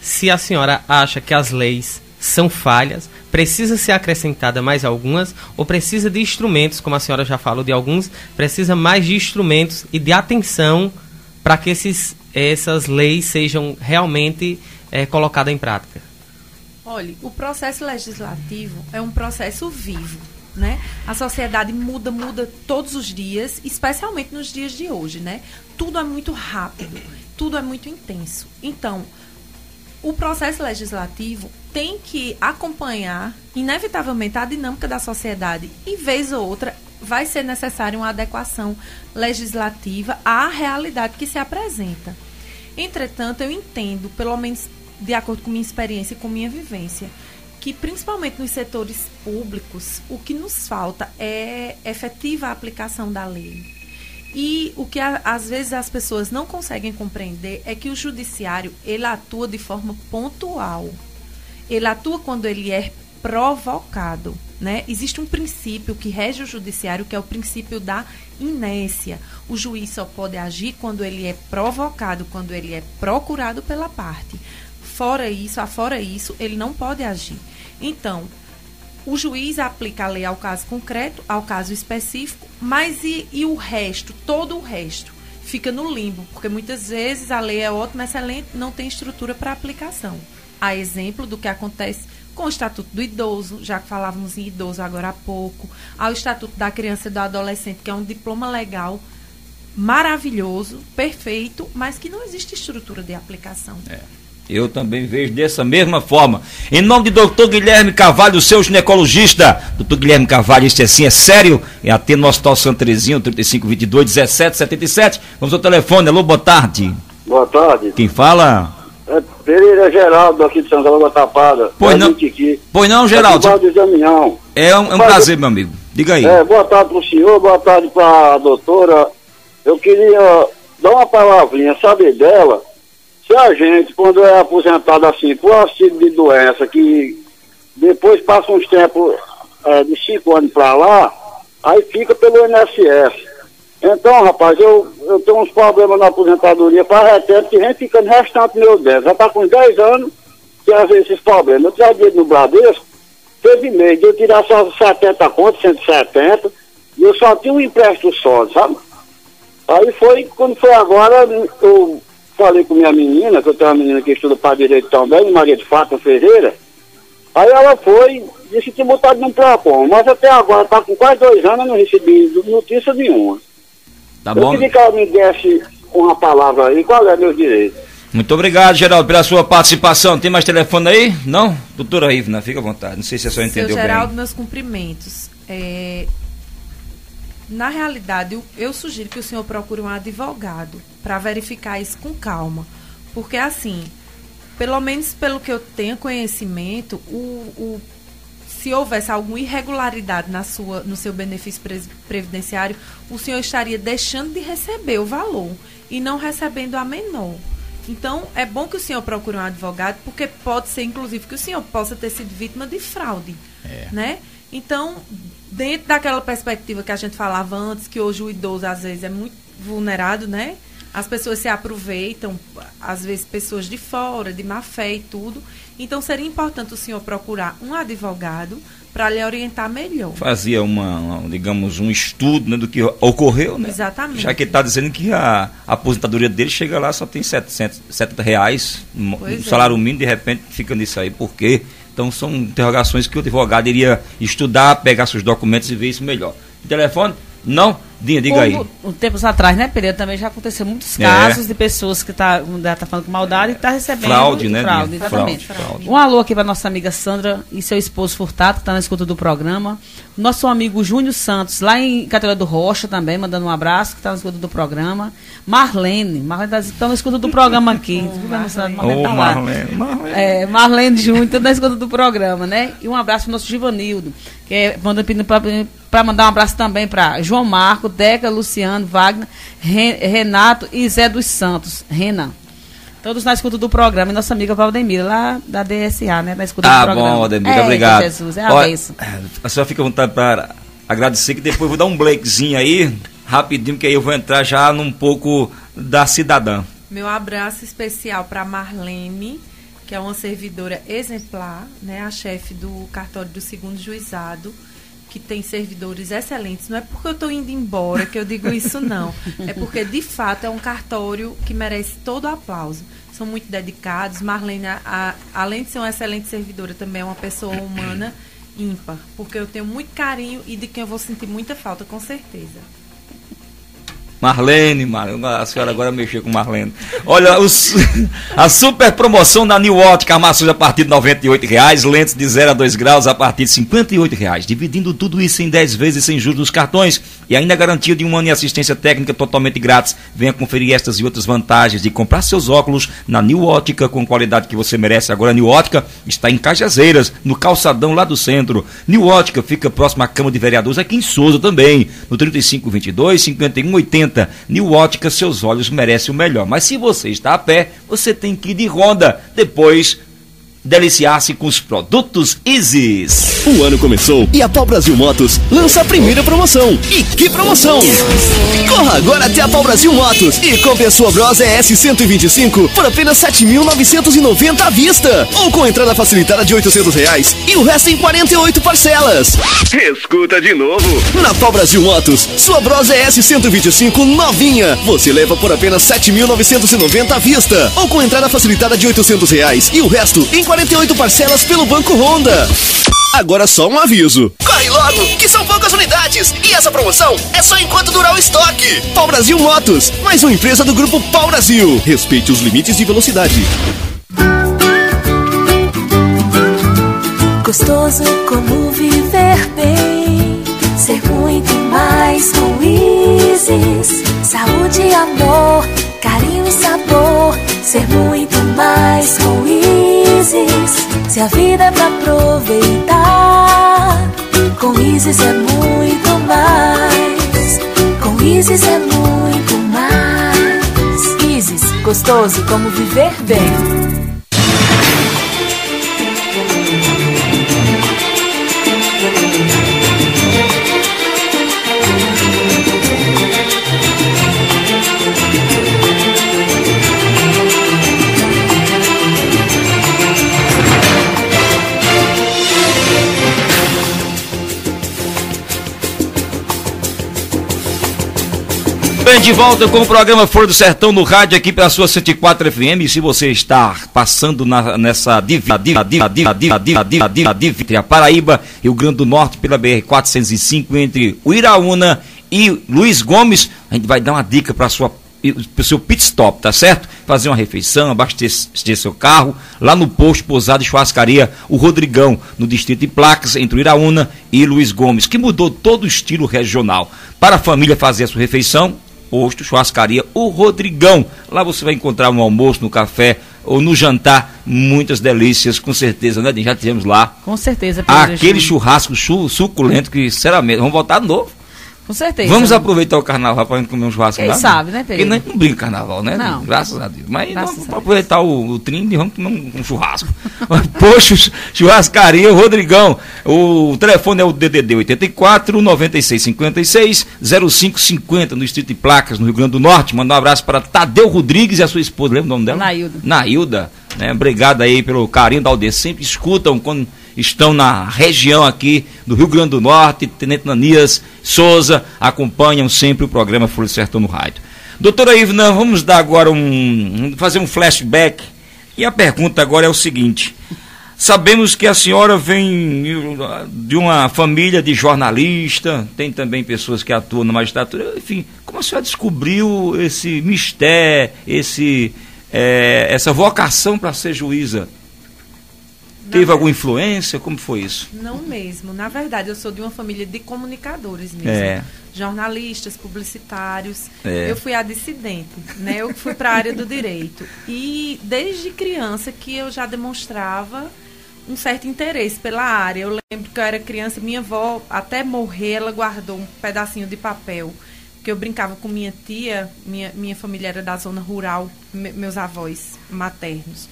se a senhora acha que as leis são falhas, precisa ser acrescentada mais algumas, ou precisa de instrumentos, como a senhora já falou de alguns, precisa mais de instrumentos e de atenção para que essas leis sejam realmente colocadas em prática? Olha, o processo legislativo é um processo vivo, né? A sociedade muda todos os dias, especialmente nos dias de hoje, né? Tudo é muito rápido, tudo é muito intenso. Então, o processo legislativo tem que acompanhar, inevitavelmente, a dinâmica da sociedade e, vez ou outra, vai ser necessária uma adequação legislativa à realidade que se apresenta. Entretanto, eu entendo, pelo menos de acordo com minha experiência e com minha vivência, que, principalmente nos setores públicos, o que nos falta é efetiva aplicação da lei. E o que às vezes as pessoas não conseguem compreender é que o judiciário, ele atua de forma pontual. Ele atua quando ele é provocado, né? Existe um princípio que rege o judiciário, que é o princípio da inércia. O juiz só pode agir quando ele é provocado, quando ele é procurado pela parte. Fora isso, ele não pode agir. Então, o juiz aplica a lei ao caso concreto, ao caso específico, mas e o resto, todo o resto, fica no limbo, porque muitas vezes a lei é ótima, excelente, não tem estrutura para aplicação. Há exemplo do que acontece com o Estatuto do Idoso, já que falávamos em idoso agora há pouco, há o Estatuto da Criança e do Adolescente, que é um diploma legal maravilhoso, perfeito, mas que não existe estrutura de aplicação. Eu também vejo dessa mesma forma. Em nome de Dr. Guilherme Carvalho, seu ginecologista. Dr. Guilherme Carvalho, isso assim é sério. Atende no Hospital Santa Terezinha, 3522-1777. Vamos ao telefone. Alô, boa tarde. Boa tarde. Quem fala? Pereira Geraldo, aqui de Santa Lagoa Tapada. Pois não, Geraldo. É um prazer, meu amigo. Diga aí. Boa tarde para o senhor, boa tarde para a doutora. Eu queria dar uma palavrinha, saber dela. Se a gente, quando é aposentado assim, por auxílio de doença, que depois passa uns tempos de 5 anos para lá, aí fica pelo INSS. Então, rapaz, eu tenho uns problemas na aposentadoria para retento, que vem ficando restante meus dentes. Já está com 10 anos que às vezes esses problemas. Eu tinha dito no Bradesco, teve mês de eu tirar só 70 contos, 170, e eu só tinha um empréstimo só, sabe? Aí quando foi agora, eu falei com minha menina, que eu tenho uma menina que estuda para direito também, Maria de Fátima Ferreira. Aí ela disse que tinha botado num PROCON, mas até agora está com quase 2 anos, eu não recebi notícia nenhuma. Tá bom. Eu queria que ela me desse uma palavra aí, qual é meu direito? Muito obrigado, Geraldo, pela sua participação. Tem mais telefone aí? Não? Doutora Ivna, fica à vontade. Não sei se a senhora entendeu bem. Geraldo, meus cumprimentos. Na realidade, eu sugiro que o senhor procure um advogado para verificar isso com calma. Porque, assim, pelo menos pelo que eu tenho conhecimento, se houvesse alguma irregularidade no seu benefício previdenciário, o senhor estaria deixando de receber o valor e não recebendo a menor. Então, é bom que o senhor procure um advogado, porque pode ser, inclusive, que o senhor possa ter sido vítima de fraude, né? Então, dentro daquela perspectiva que a gente falava antes, que hoje o idoso, às vezes, é muito vulnerado, né? As pessoas se aproveitam, às vezes, pessoas de fora, de má fé e tudo. Então, seria importante o senhor procurar um advogado para lhe orientar melhor. Fazia digamos, um estudo, né, do que ocorreu, né? Exatamente. Já que ele está dizendo que a aposentadoria dele chega lá, só tem R$770, no salário mínimo, de repente fica nisso aí. Por quê? Então, são interrogações que o advogado iria estudar, pegar seus documentos e ver isso melhor. Telefone? Não? Diga aí. Tempos atrás, né, Pereira, também já aconteceu muitos casos de pessoas que tá falando com maldade e tá recebendo fraude, né? Fraude, exatamente. Fraude. Um alô aqui para nossa amiga Sandra e seu esposo Furtado, que está na escuta do programa. Nosso amigo Júnior Santos, lá em Catarina do Rocha também, mandando um abraço, que está na escuta do programa. Marlene está na escuta do programa aqui. Marlene Júnior, está na escuta do programa, né? E um abraço para o nosso Givanildo, que é pedindo para mandar um abraço também para João Marco, Deca, Luciano, Wagner, Renato e Zé dos Santos. Renan. Todos na escuta do programa. E nossa amiga Valdemira, lá da DSA, né? Na escuta do programa. Bom, Valdemira, obrigado. Jesus, é a bênção. A senhora fica à vontade para agradecer, que depois eu vou dar um breakzinho aí, rapidinho, que aí eu vou entrar já num pouco da cidadã. Meu abraço especial para Marlene, que é uma servidora exemplar, né? A chefe do cartório do 2º Juizado, que tem servidores excelentes. Não é porque eu estou indo embora que eu digo isso, não. É porque, de fato, é um cartório que merece todo o aplauso. São muito dedicados. Marlene, além de ser uma excelente servidora, também é uma pessoa humana ímpar. Porque eu tenho muito carinho e de quem eu vou sentir muita falta, com certeza. Marlene, a senhora agora mexeu com Marlene. Olha, a super promoção da New Ótica, armações a partir de R$ 98,00, lentes de 0 a 2 graus a partir de R$ 58,00, dividindo tudo isso em 10 vezes sem juros nos cartões e ainda garantia de 1 ano de assistência técnica totalmente grátis. Venha conferir estas e outras vantagens de comprar seus óculos na New Ótica com qualidade que você merece. Agora a New Ótica está em Cajazeiras, no calçadão lá do centro. New Ótica fica próximo à Câmara de Vereadores, aqui em Souza também, no 3522-5180. New Ótica, seus olhos merecem o melhor. Mas se você está a pé, você tem que ir de Honda. Depois, deliciar-se com os produtos Isis. O ano começou e a Pau Brasil Motos lança a primeira promoção. E que promoção! Corra agora até a Pau Brasil Motos e compre a sua Bros ES 125 por apenas R$ 7.990 à vista. Ou com entrada facilitada de R$ 800 e o resto em 48 parcelas. Escuta de novo. Na Pau Brasil Motos, sua Bros ES 125 novinha. Você leva por apenas R$ 7.990 à vista. Ou com entrada facilitada de R$ 800 e o resto em 48 parcelas pelo Banco Honda. Agora só um aviso. Corre logo, que são poucas unidades. E essa promoção é só enquanto durar o estoque. Pau Brasil Motos, mais uma empresa do grupo Pau Brasil. Respeite os limites de velocidade. Gostoso como viver bem, ser muito mais com Isis. Saúde, amor, carinho e sabor, ser muito mais com Isis. Se a vida é pra aproveitar, com Isis é muito mais. Com Isis é muito mais. Isis, gostoso como viver bem. Bem, de volta com o programa Folha do Sertão no rádio aqui pela sua 104 FM. E se você está passando nessa entre a Paraíba e o Rio Grande do Norte pela BR-405 entre Uiraúna e Luiz Gomes, a gente vai dar uma dica para o seu pit stop, tá certo? Fazer uma refeição, abastecer seu carro lá no posto Pousada e Churrascaria o Rodrigão, no distrito de Placas, entre Uiraúna e Luiz Gomes, que mudou todo o estilo regional. Para a família fazer a sua refeição, posto Churrascaria o Rodrigão. Lá você vai encontrar no almoço, no café ou no jantar muitas delícias, com certeza, né? Já tivemos lá. Com certeza. Aquele churrasco suculento que, sinceramente, vamos voltar de novo. Com certeza. Vamos aproveitar o carnaval para comer um churrasco. Quem sabe, né, Pedro? Porque não brinca carnaval, né? Não. Graças a Deus. Mas vamos aproveitar o trem e vamos comer um churrasco. Poxa, Churrascaria, o Rodrigão. O telefone é o DDD 84 96 56 0550, no distrito de Placas, no Rio Grande do Norte. Manda um abraço para Tadeu Rodrigues e a sua esposa. Lembra o nome dela? Nailda. Né? Obrigado aí pelo carinho da audiência. Sempre escutam quando estão na região aqui do Rio Grande do Norte. Tenente Nanias Souza acompanham sempre o programa Folha do Sertão no rádio. Doutora Ivna, vamos dar agora fazer um flashback. E a pergunta agora é o seguinte: Sabemos que a senhora vem de uma família de jornalista, tem também pessoas que atuam na magistratura. Enfim, como a senhora descobriu esse mistério, essa vocação para ser juíza? Teve alguma influência? Como foi isso? Não mesmo. Na verdade, eu sou de uma família de comunicadores mesmo. Jornalistas, publicitários. Eu fui a dissidente, né? Eu fui para a área do direito. E desde criança que eu já demonstrava um certo interesse pela área. Eu lembro que eu era criança, minha avó, até morrer, ela guardou um pedacinho de papel, que eu brincava com minha tia, minha família era da zona rural, meus avós maternos.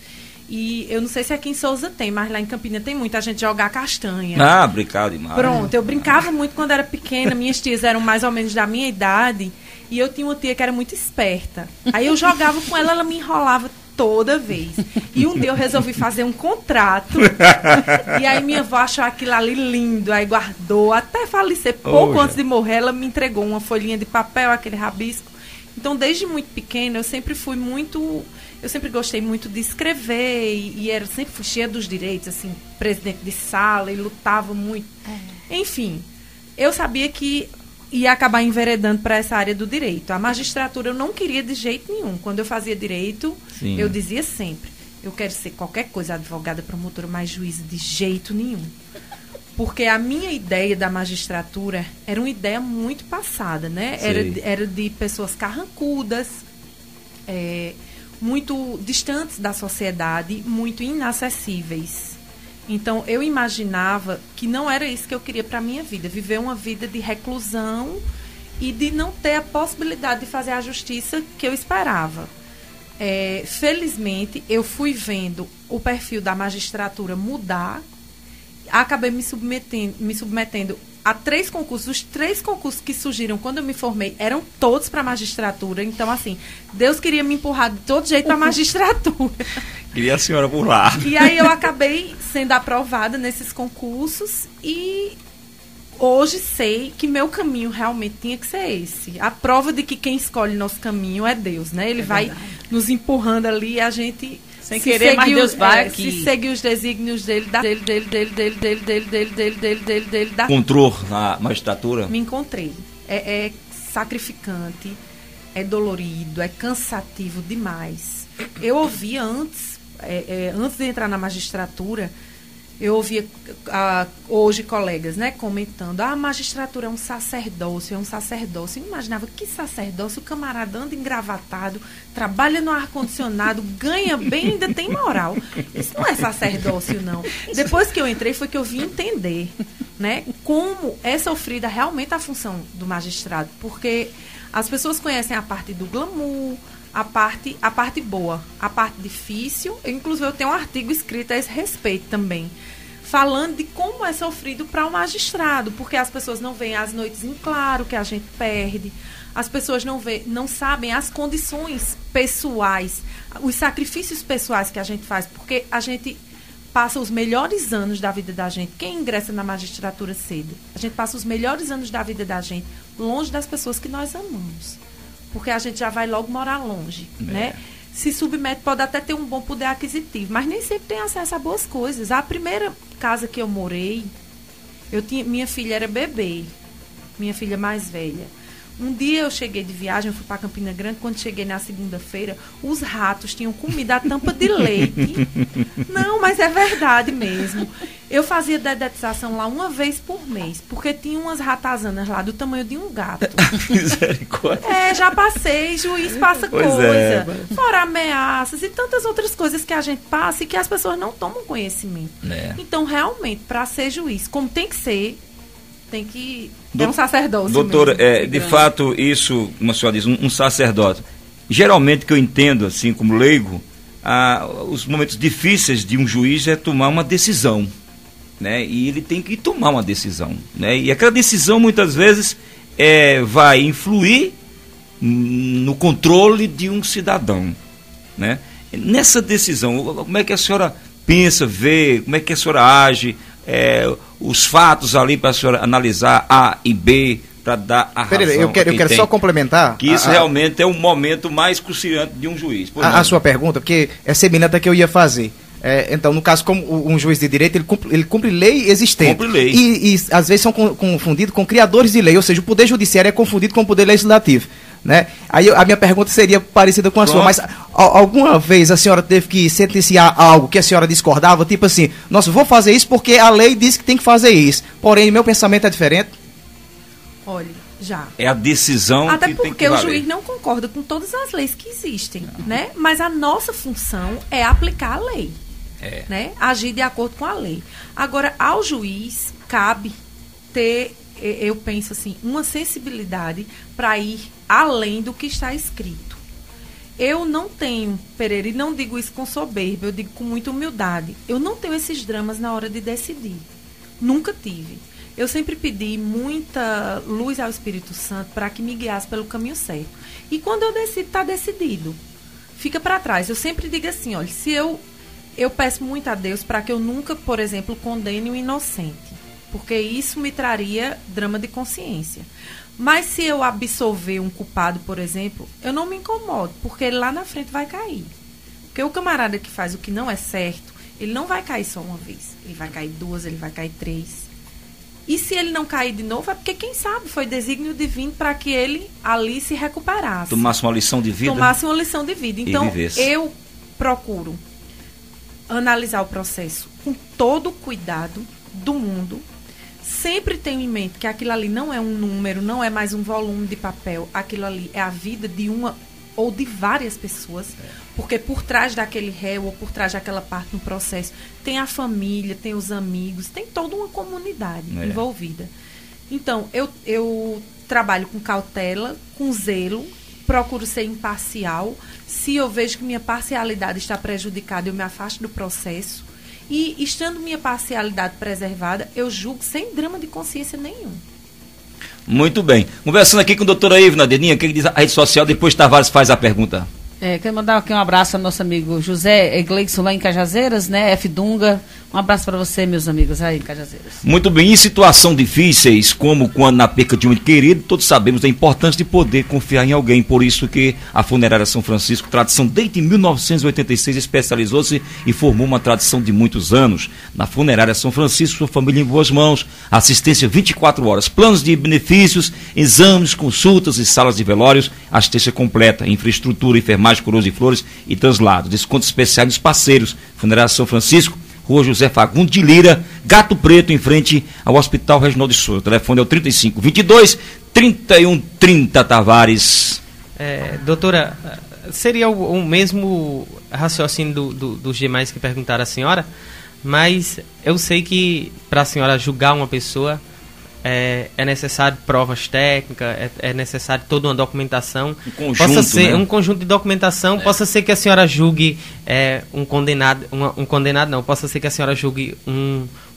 E eu não sei se aqui em Souza tem, mas lá em Campina tem muita gente jogar castanha. Brincava demais. Pronto, eu brincava muito quando era pequena, minhas tias eram mais ou menos da minha idade, e eu tinha uma tia que era muito esperta. Aí eu jogava com ela, ela me enrolava toda vez. E um dia eu resolvi fazer um contrato. E aí minha avó achou aquilo ali lindo, aí guardou, até falecer. Pouco antes de morrer, ela me entregou uma folhinha de papel, aquele rabisco. Então, desde muito pequena, eu sempre gostei muito de escrever e sempre fui cheia dos direitos, assim, presidente de sala, e lutava muito. Enfim, eu sabia que ia acabar enveredando para essa área do direito. A magistratura eu não queria de jeito nenhum. Quando eu fazia direito, eu dizia sempre, eu quero ser qualquer coisa, advogada, promotora, mas juíza de jeito nenhum. Porque a minha ideia da magistratura era uma ideia muito passada, né? Era de pessoas carrancudas, muito distantes da sociedade, muito inacessíveis. Então, eu imaginava que não era isso que eu queria para a minha vida, viver uma vida de reclusão e de não ter a possibilidade de fazer a justiça que eu esperava. Felizmente, eu fui vendo o perfil da magistratura mudar, acabei me submetendo a 3 concursos. Os 3 concursos que surgiram quando eu me formei eram todos para magistratura. Então, assim, Deus queria me empurrar de todo jeito para magistratura. Queria a senhora por lá. E aí eu acabei sendo aprovada nesses concursos e hoje sei que meu caminho realmente tinha que ser esse. A prova de que quem escolhe nosso caminho é Deus, né? Ele vai nos empurrando ali e a gente... Sem querer, mas Deus vai aqui. Se seguir os desígnios dele, dá. Encontrou na magistratura? Me encontrei. É sacrificante, é dolorido, é cansativo demais. Eu ouvia antes de entrar na magistratura, eu ouvia hoje colegas, né, comentando, a magistratura é um sacerdócio. Eu imaginava que sacerdócio, o camarada anda engravatado, trabalha no ar-condicionado, ganha bem, ainda tem moral. Isso não é sacerdócio, não. Depois que eu entrei, foi que eu vim entender, né, como é sofrida realmente a função do magistrado, porque as pessoas conhecem a parte do glamour, a parte boa, a parte difícil. Inclusive, eu tenho um artigo escrito a esse respeito também, falando de como é sofrido para um magistrado, porque as pessoas não veem as noites em claro que a gente perde, as pessoas não sabem as condições pessoais, os sacrifícios pessoais que a gente faz, porque a gente passa os melhores anos da vida da gente. Quem ingressa na magistratura cedo, a gente passa os melhores anos da vida da gente longe das pessoas que nós amamos, porque a gente já vai logo morar longe, né? Se submete, pode até ter um bom poder aquisitivo, mas nem sempre tem acesso a boas coisas. A primeira casa que eu morei, minha filha era bebê, minha filha mais velha. Um dia eu cheguei de viagem, eu fui para Campina Grande, quando cheguei na segunda-feira, os ratos tinham comido a tampa de leite. Não, mas é verdade mesmo. Eu fazia dedetização lá uma vez por mês, porque tinha umas ratazanas lá do tamanho de um gato. Misericórdia. Já passei, juiz passa coisa. Fora ameaças e tantas outras coisas que a gente passa e que as pessoas não tomam conhecimento. Então, realmente, para ser juiz, como tem que ser, tem que... É um sacerdócio. Doutora, mesmo, de fato, isso, como a senhora diz, um sacerdote. Geralmente, que eu entendo, assim, como leigo, os momentos difíceis de um juiz é tomar uma decisão, né? E ele tem que tomar uma decisão, né? E aquela decisão, muitas vezes, vai influir no controle de um cidadão, né? Nessa decisão, como é que a senhora pensa, vê, como é que a senhora age, os fatos ali para a senhora analisar A e B, para dar a razão. Eu quero só complementar. Que isso realmente é o momento mais cruciante de um juiz. A sua pergunta, porque é semelhante a que eu ia fazer. Então, no caso, como um juiz de direito, ele cumpre lei existente. Cumpre lei. E às vezes são confundidos com criadores de lei, ou seja, o poder judiciário é confundido com o poder legislativo. Né? Aí a minha pergunta seria parecida com a sua, mas alguma vez a senhora teve que sentenciar algo que a senhora discordava, tipo assim, nossa, vou fazer isso porque a lei diz que tem que fazer isso, porém meu pensamento é diferente? Olha, já. É a decisão até que tem que porque o valer. juiz não concorda com todas as leis que existem, né? Mas a nossa função é aplicar a lei, né? Agir de acordo com a lei. Agora, ao juiz cabe ter, eu penso assim, uma sensibilidade para ir além do que está escrito. Eu não tenho, Pereira, e não digo isso com soberba, eu digo com muita humildade, eu não tenho esses dramas na hora de decidir. Nunca tive. Eu sempre pedi muita luz ao Espírito Santo para que me guiasse pelo caminho certo. E quando eu decido, está decidido. Fica para trás. Eu sempre digo assim, olha, se eu peço muito a Deus para que eu nunca, por exemplo, condene um inocente. Porque isso me traria drama de consciência. Mas se eu absolver um culpado, por exemplo, eu não me incomodo, porque ele lá na frente vai cair. Porque o camarada que faz o que não é certo, ele não vai cair só uma vez. Ele vai cair 2, ele vai cair 3. E se ele não cair de novo, é porque, quem sabe, foi desígnio divino para que ele ali se recuperasse. Tomasse uma lição de vida. Tomasse uma lição de vida. Então, vivesse. eu procuro analisar o processo com todo o cuidado do mundo. Sempre tenho em mente que aquilo ali não é um número, não é mais um volume de papel. Aquilo ali é a vida de uma ou de várias pessoas. Porque por trás daquele réu ou por trás daquela parte no processo tem a família, tem os amigos, tem toda uma comunidade envolvida. Então, eu trabalho com cautela, com zelo, procuro ser imparcial. Se eu vejo que minha parcialidade está prejudicada, eu me afasto do processo. E, estando minha parcialidade preservada, eu julgo sem drama de consciência nenhum. Muito bem. Conversando aqui com a doutora Ivna Deninha, o que diz a rede social, depois Tavares faz a pergunta. Quero mandar aqui um abraço ao nosso amigo José Gleison lá em Cajazeiras, né? F. Dunga. Um abraço para você, meus amigos, aí em Cajazeiras. Muito bem. Em situações difíceis, como quando na perca de um querido, todos sabemos da importância de poder confiar em alguém. Por isso que a Funerária São Francisco, tradição desde 1986, especializou-se e formou uma tradição de muitos anos. Na Funerária São Francisco, sua família em boas mãos, assistência 24 horas, planos de benefícios, exames, consultas e salas de velórios, assistência completa, infraestrutura, enfermagem, coroas de flores e translado. Descontos especiais dos parceiros. Funerária São Francisco, Rua José Fagundes de Lira, Gato Preto, em frente ao Hospital Reginaldo de Souza. O telefone é o 3522-3130, Tavares. Doutora, seria o mesmo raciocínio dos demais que perguntaram à senhora, mas eu sei que para a senhora julgar uma pessoa é necessário provas técnicas, é necessário toda uma documentação. Um conjunto de documentação. Possa ser que a senhora julgue um condenado, possa ser que a senhora julgue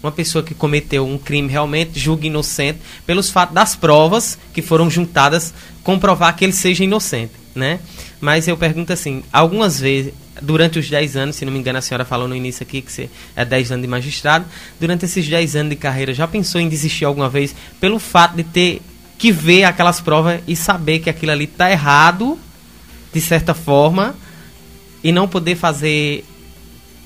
uma pessoa que cometeu um crime realmente, julgue inocente, pelos fatos das provas que foram juntadas, comprovar que ele seja inocente, né? Mas eu pergunto assim, algumas vezes, durante os 10 anos, se não me engano a senhora falou no início aqui que você é 10 anos de magistrado, durante esses 10 anos de carreira, já pensou em desistir alguma vez pelo fato de ter que ver aquelas provas e saber que aquilo ali está errado, de certa forma, e não poder fazer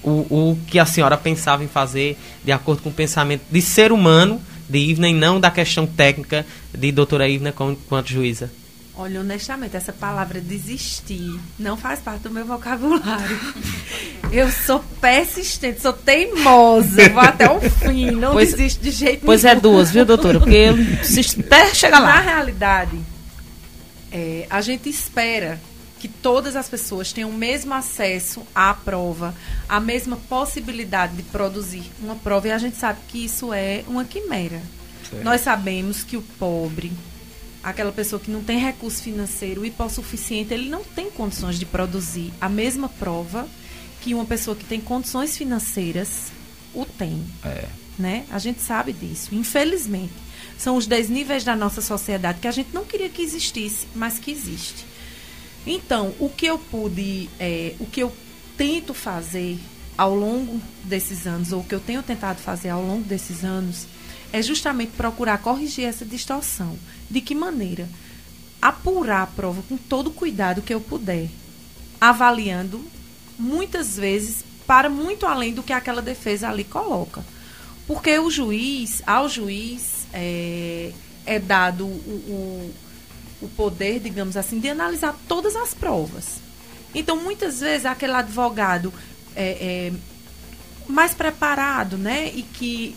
o que a senhora pensava em fazer de acordo com o pensamento de ser humano de Ivna e não da questão técnica de doutora Ivna quanto juíza? Olha, honestamente, essa palavra desistir não faz parte do meu vocabulário. Eu sou persistente, sou teimosa, vou até o fim, não desisto de jeito nenhum. Pois é 2, viu, doutora? Porque eu insisto até chegar lá. Na realidade, a gente espera que todas as pessoas tenham o mesmo acesso à prova, a mesma possibilidade de produzir uma prova, e a gente sabe que isso é uma quimera. Certo. Nós sabemos que o pobre, aquela pessoa que não tem recurso financeiro hipossuficiente, ele não tem condições de produzir a mesma prova que uma pessoa que tem condições financeiras o tem. Né? A gente sabe disso. Infelizmente, são os desníveis da nossa sociedade que a gente não queria que existisse, mas que existe. Então, o que eu tento fazer ao longo desses anos, ou o que eu tenho tentado fazer ao longo desses anos, é justamente procurar corrigir essa distorção. De que maneira? Apurar a prova com todo o cuidado que eu puder, avaliando muitas vezes para muito além do que aquela defesa ali coloca. Porque ao juiz é dado o poder, digamos assim, de analisar todas as provas. Então, muitas vezes, aquele advogado mais preparado, né, e que,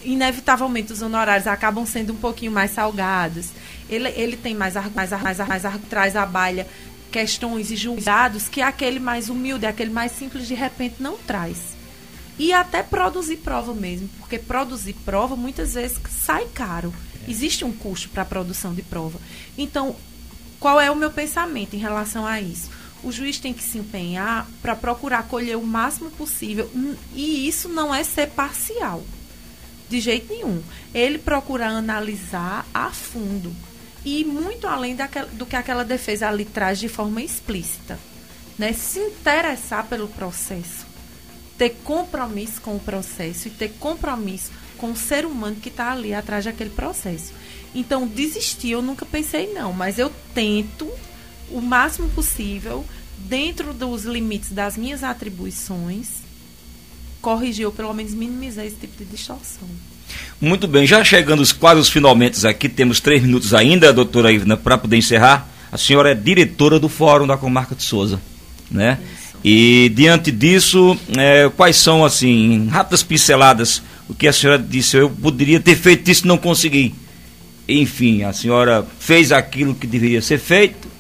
inevitavelmente, os honorários acabam sendo um pouquinho mais salgados, ele tem traz à baila questões e julgados que aquele mais humilde, aquele mais simples, de repente, não traz. E até produzir prova mesmo, porque produzir prova, muitas vezes, sai caro. Existe um custo para a produção de prova. Então, qual é o meu pensamento em relação a isso? O juiz tem que se empenhar para procurar colher o máximo possível, e isso não é ser parcial, de jeito nenhum. Ele procura analisar a fundo, e muito além do que aquela defesa ali traz de forma explícita, né? Se interessar pelo processo, ter compromisso com o processo e ter compromisso com o ser humano que está ali atrás daquele processo. Então, desistir eu nunca pensei não, mas eu tento o máximo possível, dentro dos limites das minhas atribuições, corrigir ou pelo menos minimizar esse tipo de distorção. Muito bem, já chegando quase os finalmente aqui, temos 3 minutos ainda, doutora Ivna, para poder encerrar. A senhora é diretora do Fórum da Comarca de Sousa, né? Isso. E diante disso, quais são, assim, rápidas pinceladas, o que a senhora disse? Eu poderia ter feito isso e não consegui. Enfim, a senhora fez aquilo que deveria ser feito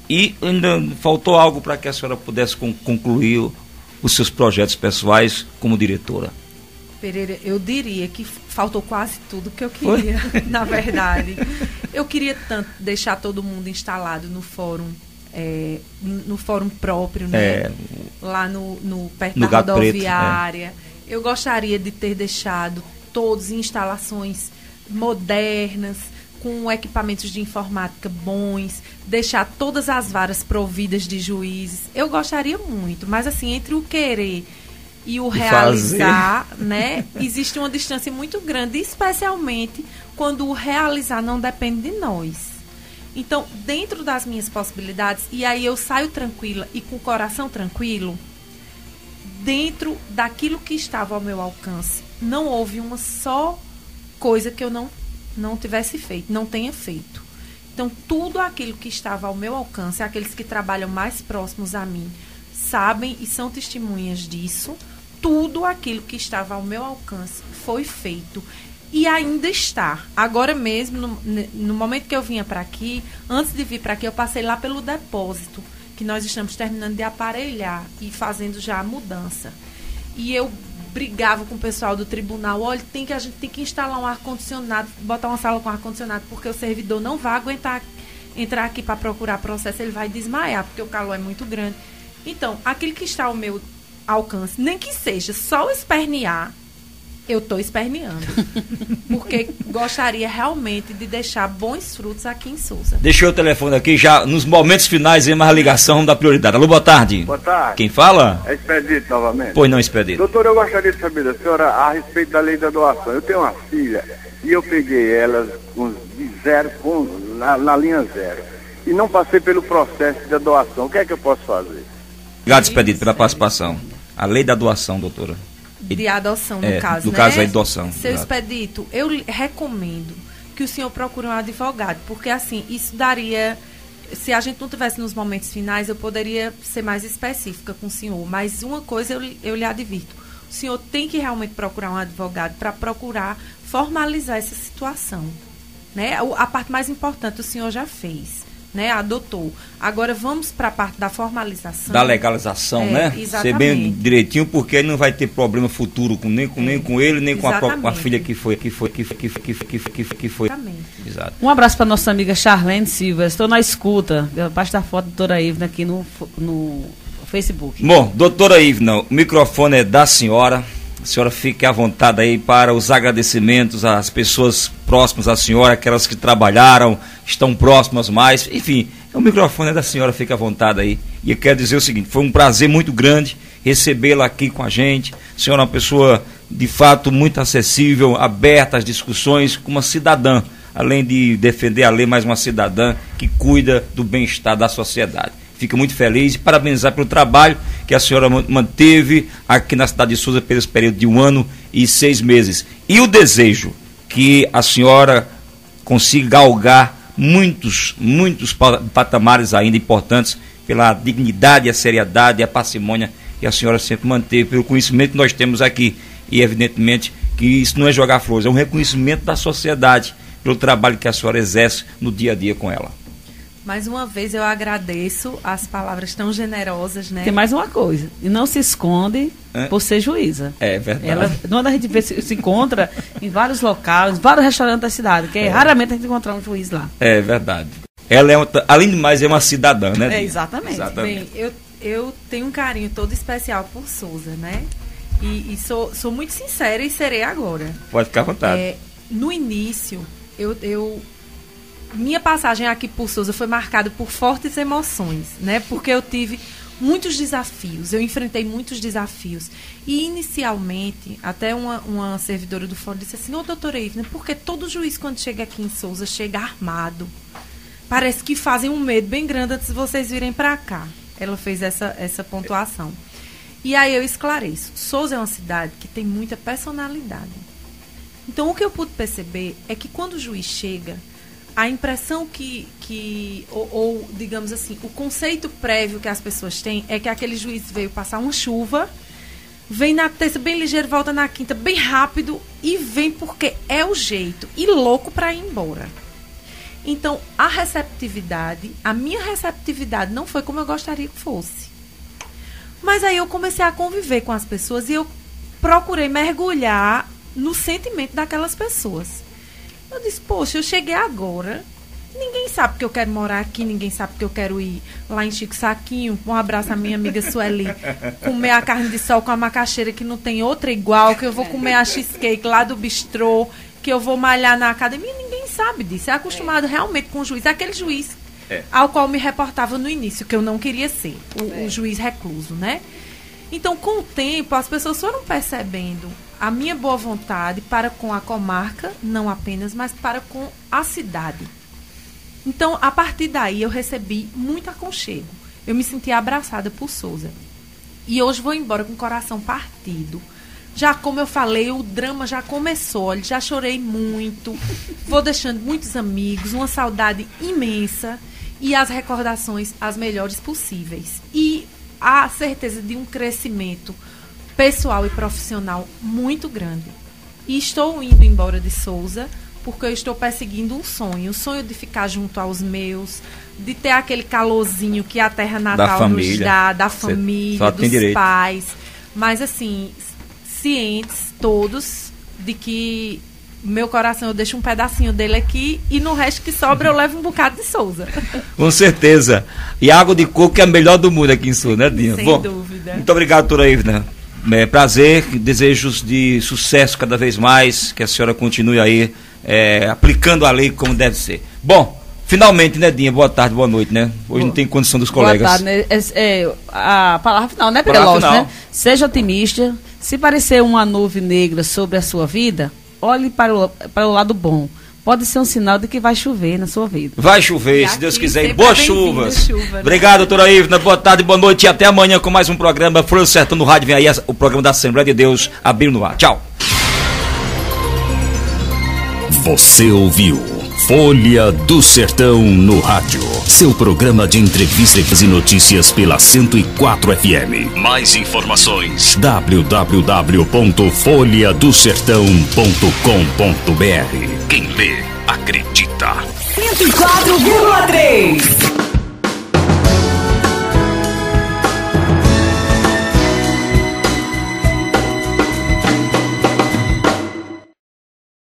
e ainda faltou algo para que a senhora pudesse concluir os seus projetos pessoais como diretora. Pereira, eu diria que faltou quase tudo que eu queria, na verdade. Eu queria tanto deixar todo mundo instalado no fórum próprio, né? Lá perto da rodoviária. Eu gostaria de ter deixado todos em instalações modernas, com equipamentos de informática bons, deixar todas as varas providas de juízes. Eu gostaria muito, mas assim, entre o querer e o realizar, né, existe uma distância muito grande, especialmente quando o realizar não depende de nós. Então, dentro das minhas possibilidades, e aí eu saio tranquila e com o coração tranquilo, dentro daquilo que estava ao meu alcance, não houve uma só coisa que eu não tivesse feito, não tenha feito. Então, tudo aquilo que estava ao meu alcance, aqueles que trabalham mais próximos a mim, sabem e são testemunhas disso, tudo aquilo que estava ao meu alcance foi feito. E ainda está. Agora mesmo, no momento que eu vinha para aqui, antes de vir para aqui, eu passei lá pelo depósito, que nós estamos terminando de aparelhar e fazendo já a mudança. E eu brigava com o pessoal do tribunal, olha, a gente tem que instalar um ar-condicionado, botar uma sala com ar-condicionado, porque o servidor não vai aguentar entrar aqui para procurar processo, ele vai desmaiar, porque o calor é muito grande. Então, aquilo que está ao meu alcance, nem que seja só espernear, eu estou esperneando. Porque gostaria realmente de deixar bons frutos aqui em Sousa. Deixei o telefone aqui já nos momentos finais, mais a ligação da prioridade. Alô, boa tarde. Boa tarde. Quem fala? É Expedito novamente. Pois não, Expedito. Doutor, eu gostaria de saber da senhora a respeito da lei da doação. Eu tenho uma filha e eu peguei ela de zero, na linha zero. E não passei pelo processo da doação. O que é que eu posso fazer? Obrigado, Expedito, pela participação. A lei da doação, doutora. De adoção, no caso, no né? caso, a adoção. Seu Expedito, eu recomendo que o senhor procure um advogado, porque assim, isso daria... Se a gente não tivesse nos momentos finais, eu poderia ser mais específica com o senhor, mas uma coisa eu lhe advirto. O senhor tem que realmente procurar um advogado para procurar formalizar essa situação, né? A parte mais importante o senhor já fez, né? Adotou. Agora vamos para a parte da formalização. Da legalização, né? Exatamente. Ser bem direitinho, porque ele não vai ter problema futuro nem com ele, nem com a filha que foi. Exatamente. Exato. Um abraço para nossa amiga Charlene Silva. Estou na escuta. Basta da foto da doutora Ivna aqui no Facebook. Bom, doutora Ivna, o microfone é da senhora. A senhora fique à vontade aí para os agradecimentos às pessoas próximas à senhora, aquelas que trabalharam, estão próximas mais, enfim, o microfone é da senhora, fique à vontade aí. E eu quero dizer o seguinte, foi um prazer muito grande recebê-la aqui com a gente. A senhora é uma pessoa, de fato, muito acessível, aberta às discussões, como uma cidadã, além de defender a lei, mais uma cidadã que cuida do bem-estar da sociedade. Fico muito feliz e parabenizar pelo trabalho que a senhora manteve aqui na cidade de Souza pelo período de 1 ano e 6 meses. E o desejo que a senhora consiga galgar muitos patamares ainda importantes pela dignidade, a seriedade e a parcimônia que a senhora sempre manteve, pelo conhecimento que nós temos aqui. E evidentemente que isso não é jogar flores, é um reconhecimento da sociedade pelo trabalho que a senhora exerce no dia a dia com ela. Mais uma vez eu agradeço as palavras tão generosas, né? Tem mais uma coisa, e não se esconde por ser juíza. É verdade. Quando a gente se encontra em vários locais, vários restaurantes da cidade, que raramente a gente encontra um juiz lá. É verdade. Ela além de mais, é uma cidadã, né? Exatamente. Bem, eu tenho um carinho todo especial por Souza, né? E sou muito sincera e serei agora. Pode ficar à vontade. No início, minha passagem aqui por Souza foi marcada por fortes emoções, né? Porque eu tive muitos desafios, eu enfrentei muitos desafios. E inicialmente, até uma servidora do fórum disse assim: ô doutora Ivna, porque todo juiz quando chega aqui em Souza chega armado? Parece que fazem um medo bem grande antes de vocês virem para cá. Ela fez essa pontuação. E aí eu esclareço. Souza é uma cidade que tem muita personalidade. Então o que eu pude perceber é que quando o juiz chega, a impressão ou digamos assim, o conceito prévio que as pessoas têm é que aquele juiz veio passar uma chuva, vem na terça bem ligeiro, volta na quinta bem rápido e vem porque é o jeito e louco para ir embora. Então, a minha receptividade não foi como eu gostaria que fosse. Mas aí eu comecei a conviver com as pessoas e eu procurei mergulhar no sentimento daquelas pessoas. Eu disse, poxa, eu cheguei agora, ninguém sabe que eu quero morar aqui, ninguém sabe que eu quero ir lá em Chico Saquinho, um abraço à minha amiga Sueli, comer a carne de sol com a macaxeira que não tem outra igual, que eu vou comer a cheesecake lá do bistrô, que eu vou malhar na academia, ninguém sabe disso. É acostumado realmente com o juiz, aquele juiz ao qual me reportava no início, que eu não queria ser, o juiz recluso, né? Então, com o tempo, as pessoas foram percebendo a minha boa vontade para com a comarca, não apenas, mas para com a cidade. Então, a partir daí, eu recebi muito aconchego. Eu me senti abraçada por Souza. E hoje vou embora com o coração partido. Já, como eu falei, o drama já começou. Já chorei muito. Vou deixando muitos amigos, uma saudade imensa. E as recordações as melhores possíveis. E a certeza de um crescimento pessoal e profissional muito grande. E estou indo embora de Souza porque eu estou perseguindo um sonho. O sonho de ficar junto aos meus, de ter aquele calorzinho que a terra natal nos dá, da família, dos pais. Mas assim, cientes todos de que meu coração eu deixo um pedacinho dele aqui e no resto que sobra eu levo um bocado de Souza. Com certeza. E a água de coco é a melhor do mundo aqui em Souza, né, Dinha? Sem dúvida. Muito obrigado, doutora Ivna. Prazer, desejos de sucesso cada vez mais, que a senhora continue aí aplicando a lei como deve ser. Bom, finalmente, né, Dinha? Boa tarde, boa noite, né? Hoje não tem condição dos colegas. Boa tarde, né? A palavra final, né, Pelosi, né? Seja otimista. Se parecer uma nuvem negra sobre a sua vida, olhe para o lado bom. Pode ser um sinal de que vai chover na sua vida. Vai chover, se Deus quiser. Boas chuvas. Né? Obrigado, doutora Ivna. Boa tarde, boa noite e até amanhã com mais um programa Folha do Sertão no Rádio. Vem aí o programa da Assembleia de Deus abrindo no ar. Tchau. Você ouviu Folha do Sertão no rádio. Seu programa de entrevistas e notícias pela 104 FM. Mais informações: www.folhadosertão.com.br. Quem lê, acredita. 104,3